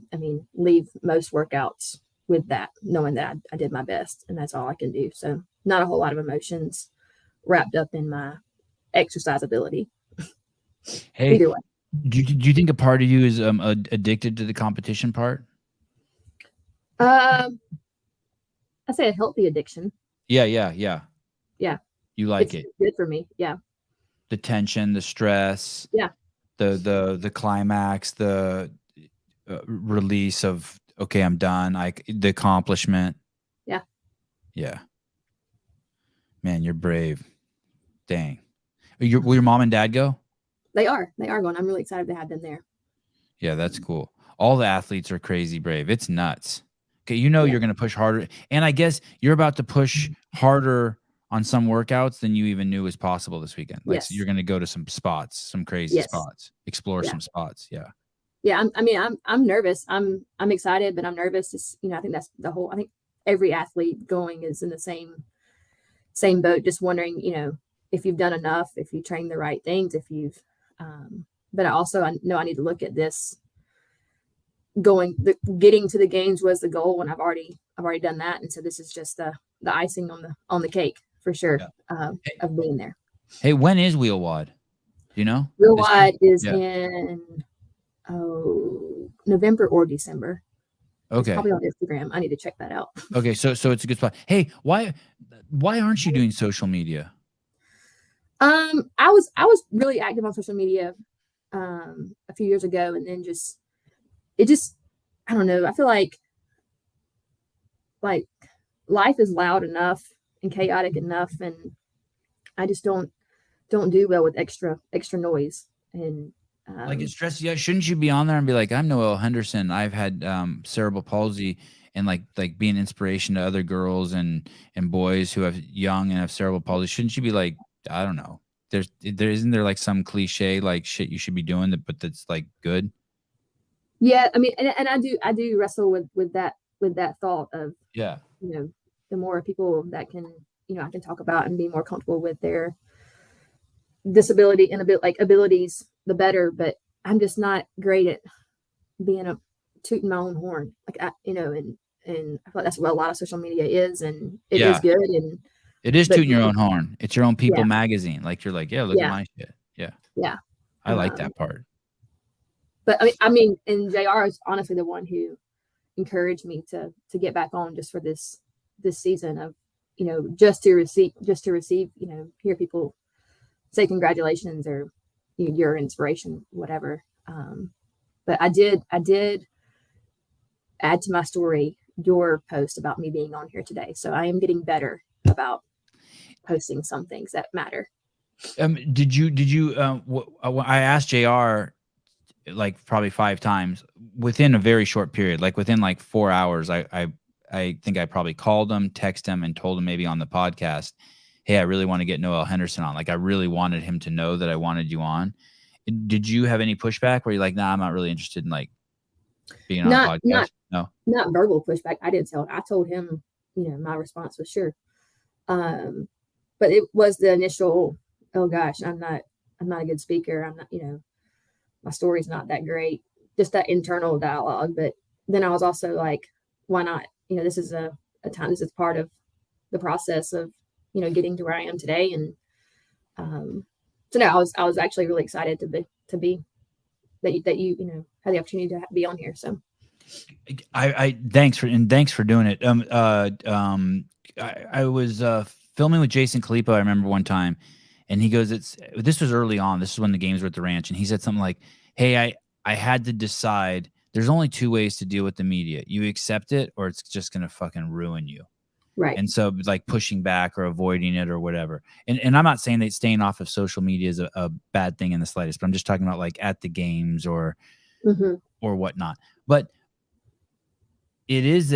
leave most workouts with that, knowing that I did my best and that's all I can do. So not a whole lot of emotions wrapped up in my exercise ability. Hey, either way. Do you think a part of you is addicted to the competition part? I say a healthy addiction. Yeah. You like it? Good for me. Yeah. The tension, the stress. Yeah. The climax, the release of okay, I'm done. The accomplishment. Yeah. Yeah. Man, you're brave. Dang. Will your mom and dad go? They are going. I'm really excited to have them there. Yeah, that's cool. All the athletes are crazy brave. It's nuts. Okay, you're going to push harder. And I guess you're about to push harder on some workouts than you even knew was possible this weekend. Like so you're going to go to some spots, some crazy spots, explore some spots. Yeah. Yeah. I'm nervous. I'm excited, but I'm nervous. I think that's I think every athlete going is in the same boat, just wondering, if you've done enough, if you train the right things, if you've, but I know I need to look at this getting to the games was the goal when I've already done that. And so this is just the icing on the cake for sure. Of being there. Hey, when is Wheel Wad? Do you know? Wheel Wad is in November or December. It's Okay. probably on Instagram. I need to check that out. Okay. So it's a good spot. Hey, why aren't you doing social media? I was really active on social media a few years ago, and then I don't know. I feel like life is loud enough and chaotic enough, and I just don't do well with extra noise. And Like it stresses you out. Shouldn't you be on there and be like, I'm Noel Henderson. I've had cerebral palsy, and like be an inspiration to other girls and boys who have young and have cerebral palsy. Shouldn't you be like, I don't know. Isn't there like some cliche like shit you should be doing but that's like good? Yeah, I mean, and I do wrestle with that thought of, Yeah. The more people that can, I can talk about and be more comfortable with their disability and abilities, the better. But I'm just not great at being tooting my own horn, and I feel like that's what a lot of social media is, and it is good. And it is tooting your own horn. It's your own People magazine. Like you're like, look at my shit. Yeah. Yeah. I like that part. But I mean, and JR is honestly the one who encouraged me to get back on just for this season of, just to receive, hear people say congratulations or your inspiration, whatever. But I did add to my story your post about me being on here today. So I am getting better about posting some things that matter. Did you I asked JR like probably 5 times within a very short period, like within like 4 hours. I think I probably called him, texted him, and told him maybe on the podcast, hey, I really want to get Noel Henderson on. Like I really wanted him to know that I wanted you on. Did you have any pushback where you're like, nah, I'm not really interested in like being on a podcast? No, not verbal pushback. I told him, my response was sure. But it was the initial, oh gosh, I'm not a good speaker. I'm not, my story's not that great. Just that internal dialogue. But then I was also like, why not? This is a time. This is part of the process of, getting to where I am today. And so no, I was actually really excited to be that you had the opportunity to be on here. So I thanks for doing it. I was filming with Jason Kalipo, I remember one time, and he goes, this was early on. This is when the games were at the ranch, and he said something like, hey, I had to decide. There's only 2 ways to deal with the media. You accept it, or it's just gonna fucking ruin you. Right. And so like pushing back or avoiding it or whatever. And I'm not saying that staying off of social media is a bad thing in the slightest, but I'm just talking about like at the games or whatnot. But it is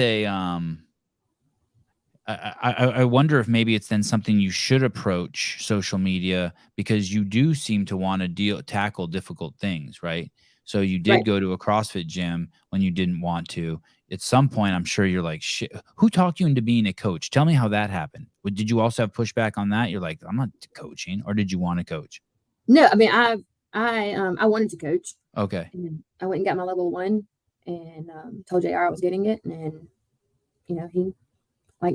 I wonder if maybe it's then something you should approach social media, because you do seem to want to tackle difficult things, right? So you did go to a CrossFit gym when you didn't want to. At some point, I'm sure you're like, shit, who talked you into being a coach? Tell me how that happened. Did you also have pushback on that? You're like, I'm not coaching, or did you want to coach? No, I mean, I wanted to coach. Okay. And I went and got my level 1 and told JR I was getting it. And, he,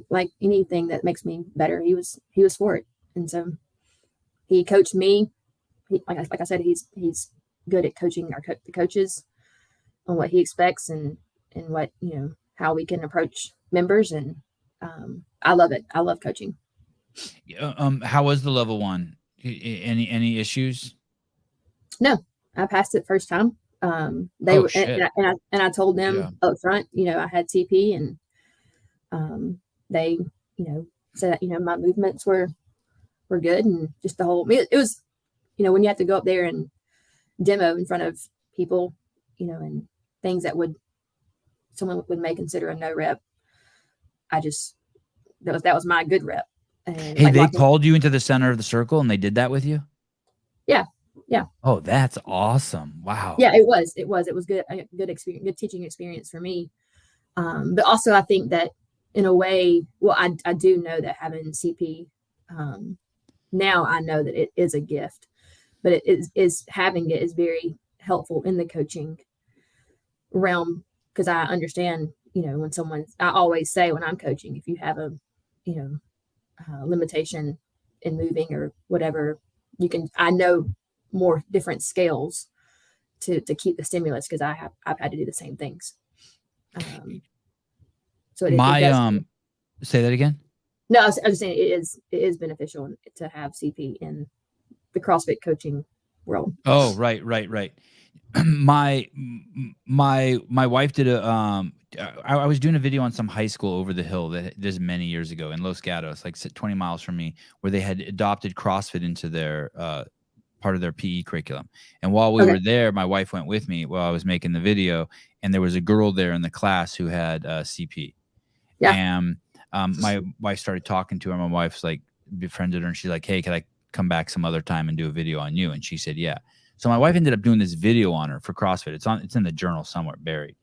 like anything that makes me better, he was for it. And so he coached me. Like I said, he's good at coaching the coaches on what he expects and what, how we can approach members. And I love it. I love coaching. How was the level 1? Any issues? No, I passed it first time. And I told them up front, I had TP, and they, said that, my movements were good, and just the whole, it was, when you have to go up there and demo in front of people, and things that someone may consider a no rep. That was my good rep. And hey, they called you into the center of the circle and they did that with you? Yeah. Yeah. Oh, that's awesome. Wow. Yeah, it was good. A good experience, good teaching experience for me. But also I think that in a way, well, I do know that having CP, now I know that it is a gift, but having it is very helpful in the coaching realm, because I understand, when I always say when I'm coaching, if you have a, limitation in moving or whatever, I know more different scales to keep the stimulus, because I've had to do the same things. So it does. Say that again. No, I was just saying it is beneficial to have CP in the CrossFit coaching world. Oh, right. My wife did I was doing a video on some high school over the hill that this many years ago in Los Gatos, like 20 miles from me, where they had adopted CrossFit into their part of their PE curriculum. And while we were there, my wife went with me while I was making the video, and there was a girl there in the class who had CP. Yeah. And my wife started talking to her. My wife's like befriended her, and she's like, "Hey, can I come back some other time and do a video on you?" And she said, "Yeah." So my wife ended up doing this video on her for CrossFit. It's in the journal somewhere buried.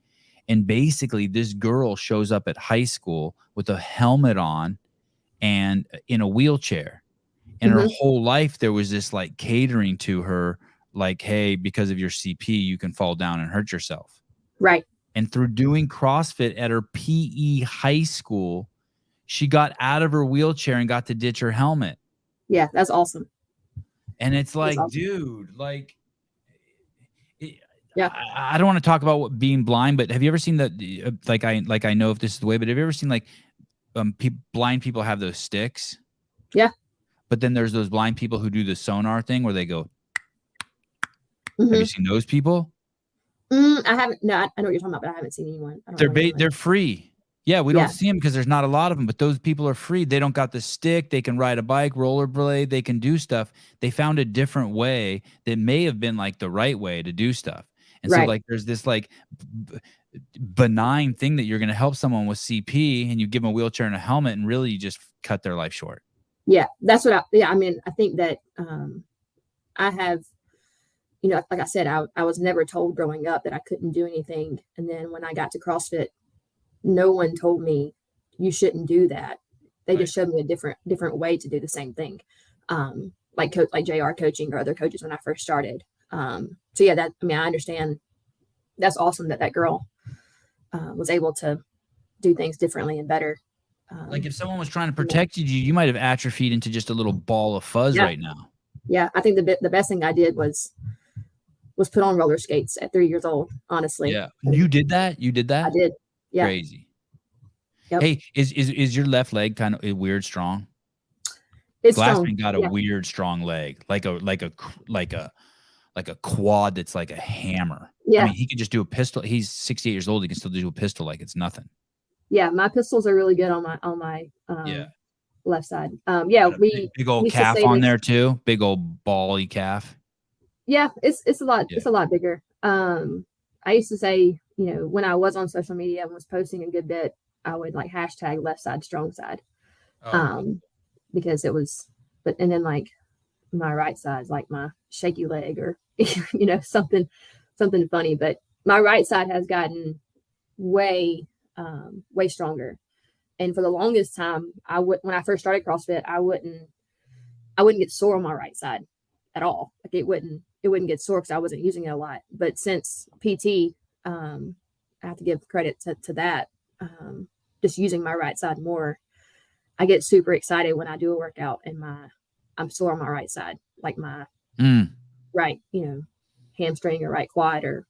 And basically this girl shows up at high school with a helmet on and in a wheelchair. And her whole life there was this like catering to her, like, hey, because of your CP, you can fall down and hurt yourself. Right. And through doing CrossFit at her PE high school, she got out of her wheelchair and got to ditch her helmet. Yeah, that's awesome. And it's like, awesome. Dude, like, yeah, I don't want to talk about being blind, but have you ever seen that? Like I know if this is the way, but have you ever seen like blind people have those sticks? Yeah. But then there's those blind people who do the sonar thing where they go. Have you seen those people? I haven't. No, I know what you're talking about, but I haven't seen anyone. They're free. Yeah, we don't see them because there's not a lot of them, but those people are free. They don't got the stick. They can ride a bike, rollerblade. They can do stuff. They found a different way that may have been like the right way to do stuff. And so like there's this like benign thing that you're going to help someone with CP and you give them a wheelchair and a helmet and really you just cut their life short. Yeah, that's what I mean, I think that I have, you know, like I said, I was never told growing up that I couldn't do anything. And then when I got to CrossFit, no one told me you shouldn't do that. They just showed me a different way to do the same thing. Like JR coaching or other coaches when I first started. So yeah, I understand. That's awesome that girl was able to do things differently and better. Like if someone was trying to protect you, you might have atrophied into just a little ball of fuzz right now. Yeah, I think the best thing I did was put on roller skates at 3 years old. Honestly. Yeah, you did that. You did that. I did. Yeah. Crazy. Yep. Hey, is your left leg kind of weird strong? It's Glassman got a weird strong leg, like a quad that's like a hammer. Yeah. I mean, he could just do a pistol. He's 68 years old. He can still do a pistol like it's nothing. Yeah, my pistols are really good on my left side. Yeah, big old calf on there too. Big old bally calf. Yeah, it's a lot. Yeah. It's a lot bigger. I used to say, you know, when I was on social media and was posting a good bit, I would like hashtag left side strong side, because it was. And then like my right side is like my shaky leg or you know something funny. But my right side has gotten way stronger. And for the longest time, when I first started CrossFit, I wouldn't get sore on my right side at all. Like it wouldn't get sore because I wasn't using it a lot. But since PT, I have to give credit to that. Just using my right side more, I get super excited when I do a workout and I'm sore on my right side, like my right, you know, hamstring or right quad or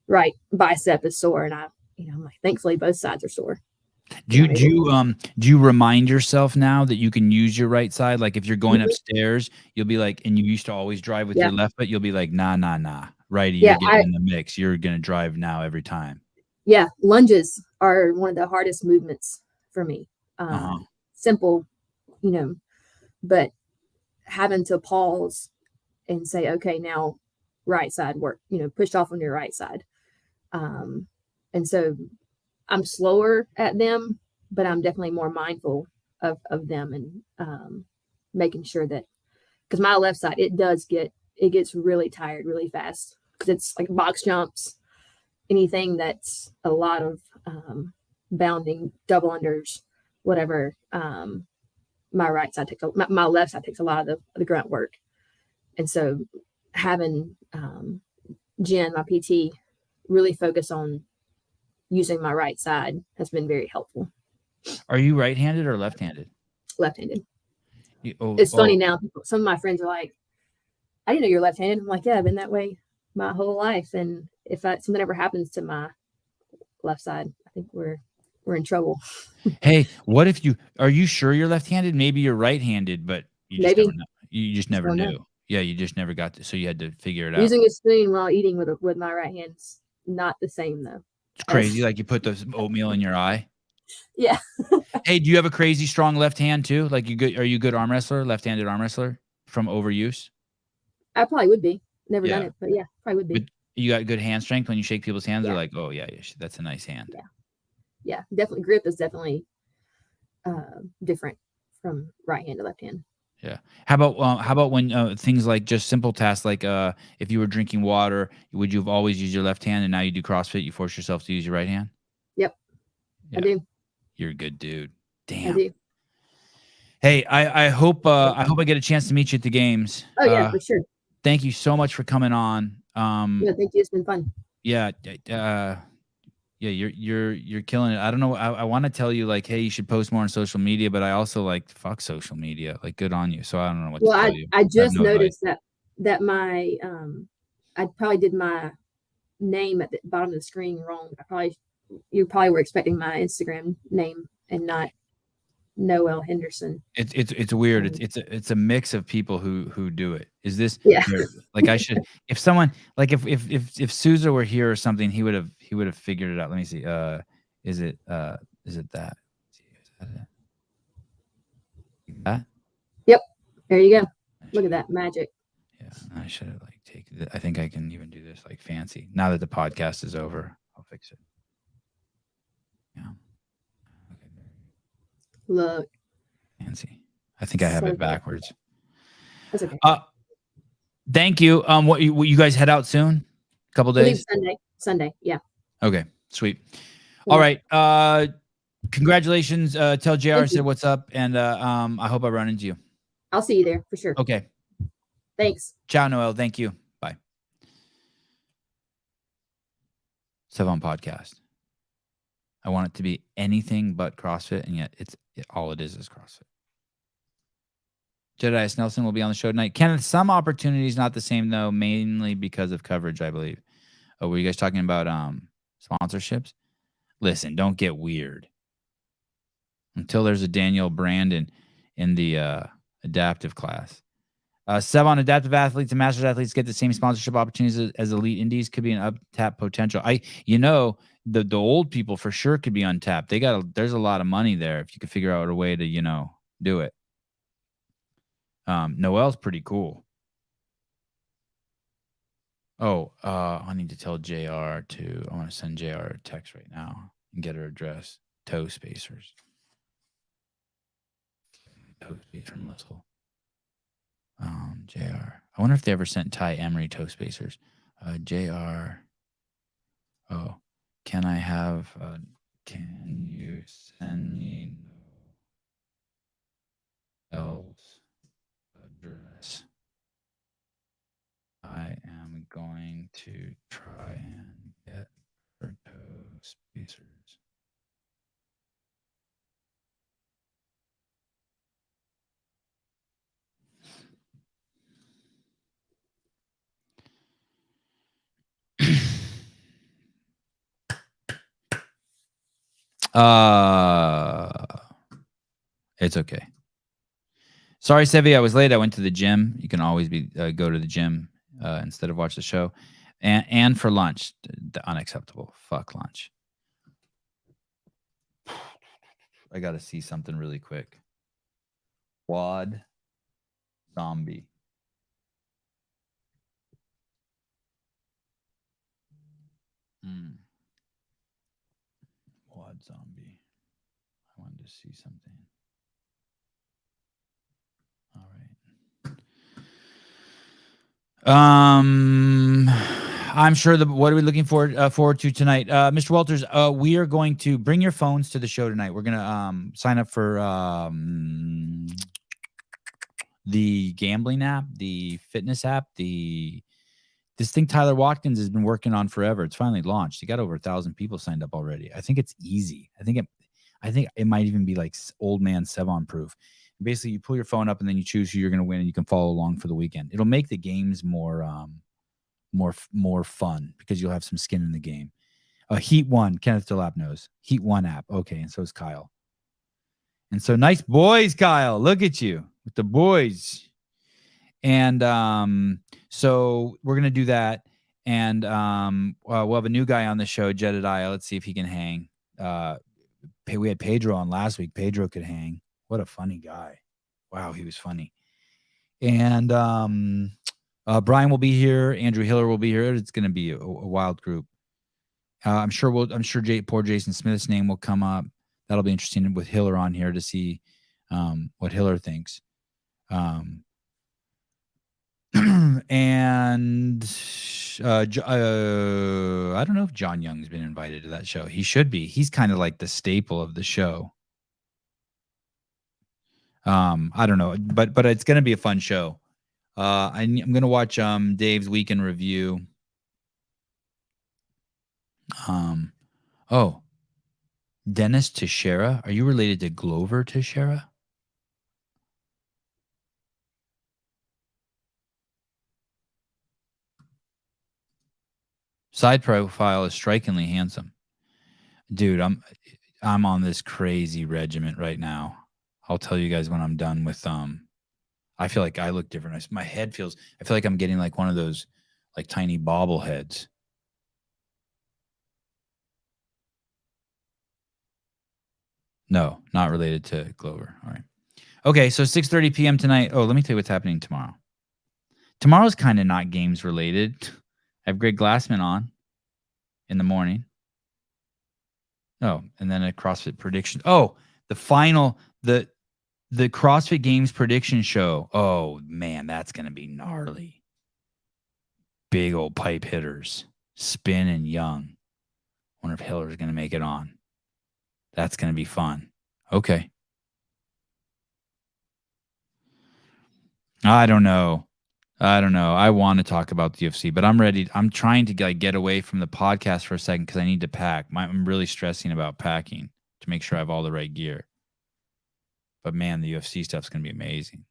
right bicep is sore, and I'm like, thankfully both sides are sore. Do you remind yourself now that you can use your right side? Like if you're going upstairs, you'll be like, and you used to always drive with your left, but you'll be like, nah, righty, you're getting in the mix. You're gonna drive now every time. Yeah, lunges are one of the hardest movements for me. Simple, you know, but having to pause and say, okay, now right side work, you know, push off on your right side. And so I'm slower at them, but I'm definitely more mindful of them and making sure that, because my left side, it gets really tired really fast because it's like box jumps, anything that's a lot of bounding, double unders, whatever. My right side my left side takes a lot of the grunt work. And so having Jen, my PT, really focus on using my right side has been very helpful. Are you right-handed or left-handed? Left-handed. It's funny now. Some of my friends are like, I didn't know you're left-handed. I'm like, yeah, I've been that way my whole life. And if something ever happens to my left side, I think we're in trouble. Hey, what if are you sure you're left-handed? Maybe you're right-handed, but you just Maybe. never know. You just never don't know. knew. Yeah, you just never got to, so you had to figure it out. Using a spoon while eating with my right hand's not the same though. It's crazy. Like you put the oatmeal in your eye. Yeah. Hey, do you have a crazy strong left hand too? Like are you a good arm wrestler, left-handed arm wrestler from overuse? I probably would be. Never Yeah. done it, but yeah, probably would be. But you got good hand strength when you shake people's hands. Yeah. They're like, oh yeah, that's a nice hand. Yeah, definitely. Grip is definitely different from right hand to left hand. Yeah. How about when things like just simple tasks like if you were drinking water, would you have always used your left hand and now you do CrossFit, you force yourself to use your right hand? Yep. Yeah. I do. You're a good dude. Damn. I do. Hey, I hope I get a chance to meet you at the games. Oh yeah, for sure. Thank you so much for coming on. Yeah, thank you. It's been fun. Yeah. Yeah, you're killing it. I don't know. I want to tell you like, hey, you should post more on social media, but I also like fuck social media. Like, good on you. So I don't know what to tell you. I just noticed that my I probably did my name at the bottom of the screen wrong. You probably were expecting my Instagram name and not Noel Henderson. It's weird. It's a mix of people who do it. Is this like I should if someone like if Sousa were here or something, he would have figured it out. Let me see. Is it that? Is that it? That? Yep. There you go. Look at that magic. Yeah, I should have like taken it. I think I can even do this like fancy. Now that the podcast is over, I'll fix it. Yeah. Look. Fancy. I think I have it backwards. That's okay. Thank you. What you guys head out soon? A couple days? Sunday. Yeah. Okay. Sweet. Yeah. All right. Congratulations. Tell JR I said what's up, and I hope I run into you. I'll see you there for sure. Okay. Thanks. Ciao, Noel. Thank you. Bye. Sevan Podcast. I want it to be anything but CrossFit, and yet all it is CrossFit. Jedediah Nelson will be on the show tonight. Kenneth, some opportunities not the same though, mainly because of coverage, I believe. Oh, were you guys talking about sponsorships? Listen, don't get weird. Until there's a Daniel Brandon in the adaptive class. Sevan, adaptive athletes and masters athletes get the same sponsorship opportunities as elite indies. Could be an untapped potential. The old people for sure could be untapped. There's a lot of money there if you could figure out a way to, do it. Noel's pretty cool. Oh, I need to tell JR to, I want to send JR a text right now and get her address. Toe spacers. Toe spacer muscle. JR. I wonder if they ever sent Ty Emery toe spacers. JR. Oh, can I have, can you send me Noel's address? I am going to try and get her toe spacers. It's okay. Sorry, Sevi, I was late. I went to the gym. You can always go to the gym instead of watch the show. And for lunch, unacceptable. Fuck lunch. I got to see something really quick. Quad zombie. Quad zombie. I wanted to see something. All right. I'm sure what are we looking forward to tonight? Mr. Walters, we are going to bring your phones to the show tonight. We're going to sign up for the gambling app, the fitness app, this thing Tyler Watkins has been working on forever. It's finally launched. He got over 1,000 people signed up already. I think it's easy. I think it might even be like old man Sevan proof. Basically, you pull your phone up and then you choose who you're going to win, and you can follow along for the weekend. It'll make the games more more fun because you'll have some skin in the game. Heat 1, Kenneth DeLapp knows. Heat 1 app. Okay, and so is Kyle. And so nice boys, Kyle. Look at you with the boys. And so we're gonna do that. And we'll have a new guy on the show, Jedediah. Let's see if he can hang. We had Pedro on last week. Pedro could hang. What a funny guy. Wow, he was funny. And Brian will be here. Andrew Hiller will be here. It's going to be a wild group. I'm sure poor Jason Smith's name will come up. That'll be interesting with Hiller on here to see what Hiller thinks. And I don't know if John Young's been invited to that show. He should be. He's kind of like the staple of the show. I don't know, but it's going to be a fun show. I'm going to watch Dave's weekend review. Oh, Dennis Teixeira. Are you related to Glover Teixeira? Side profile is strikingly handsome. Dude, I'm on this crazy regiment right now. I'll tell you guys when I'm done with I feel like I look different. My head feels, I feel like I'm getting like one of those like tiny bobbleheads. No, not related to Glover. All right. Okay, so 6:30 p.m. tonight. Oh, let me tell you what's happening tomorrow. Tomorrow's kind of not games related. I have Greg Glassman on in the morning. Oh, and then a CrossFit prediction. Oh, the final, the CrossFit Games prediction show. Oh, man, that's going to be gnarly. Big old pipe hitters. Spin and Young. Wonder if Hiller's going to make it on. That's going to be fun. Okay. I don't know. I want to talk about the UFC, but I'm ready. I'm trying to get away from the podcast for a second because I need to pack. I'm really stressing about packing to make sure I have all the right gear. But man, the UFC stuff's going to be amazing.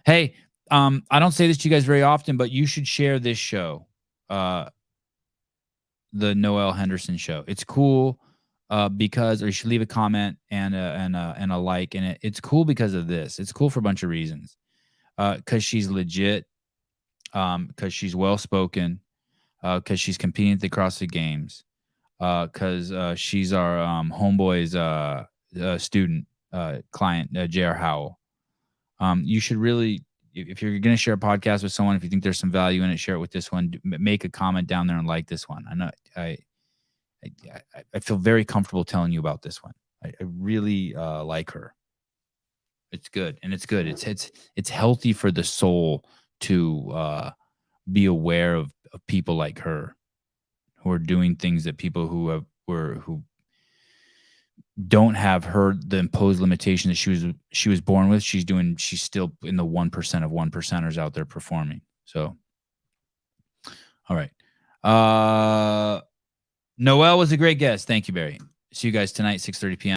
Hey, I don't say this to you guys very often, but you should share this show, the Noel Henderson show. It's cool because, or you should leave a comment and a like in it. It's cool because of this. It's cool for a bunch of reasons. Because she's legit, because she's well-spoken, because she's competing at the CrossFit Games, because she's our homeboy's student, client, J.R. Howell. You should really, if you're going to share a podcast with someone, if you think there's some value in it, share it with this one. Make a comment down there and like this one. I know I feel very comfortable telling you about this one. I really like her. It's good, and it's good. It's healthy for the soul to be aware of people like her, who are doing things that people who don't have the imposed limitation that she was born with. She's still in the 1% of 1%ers out there performing. So, all right. Noelle was a great guest. Thank you, Barry. See you guys tonight, 6:30 p.m.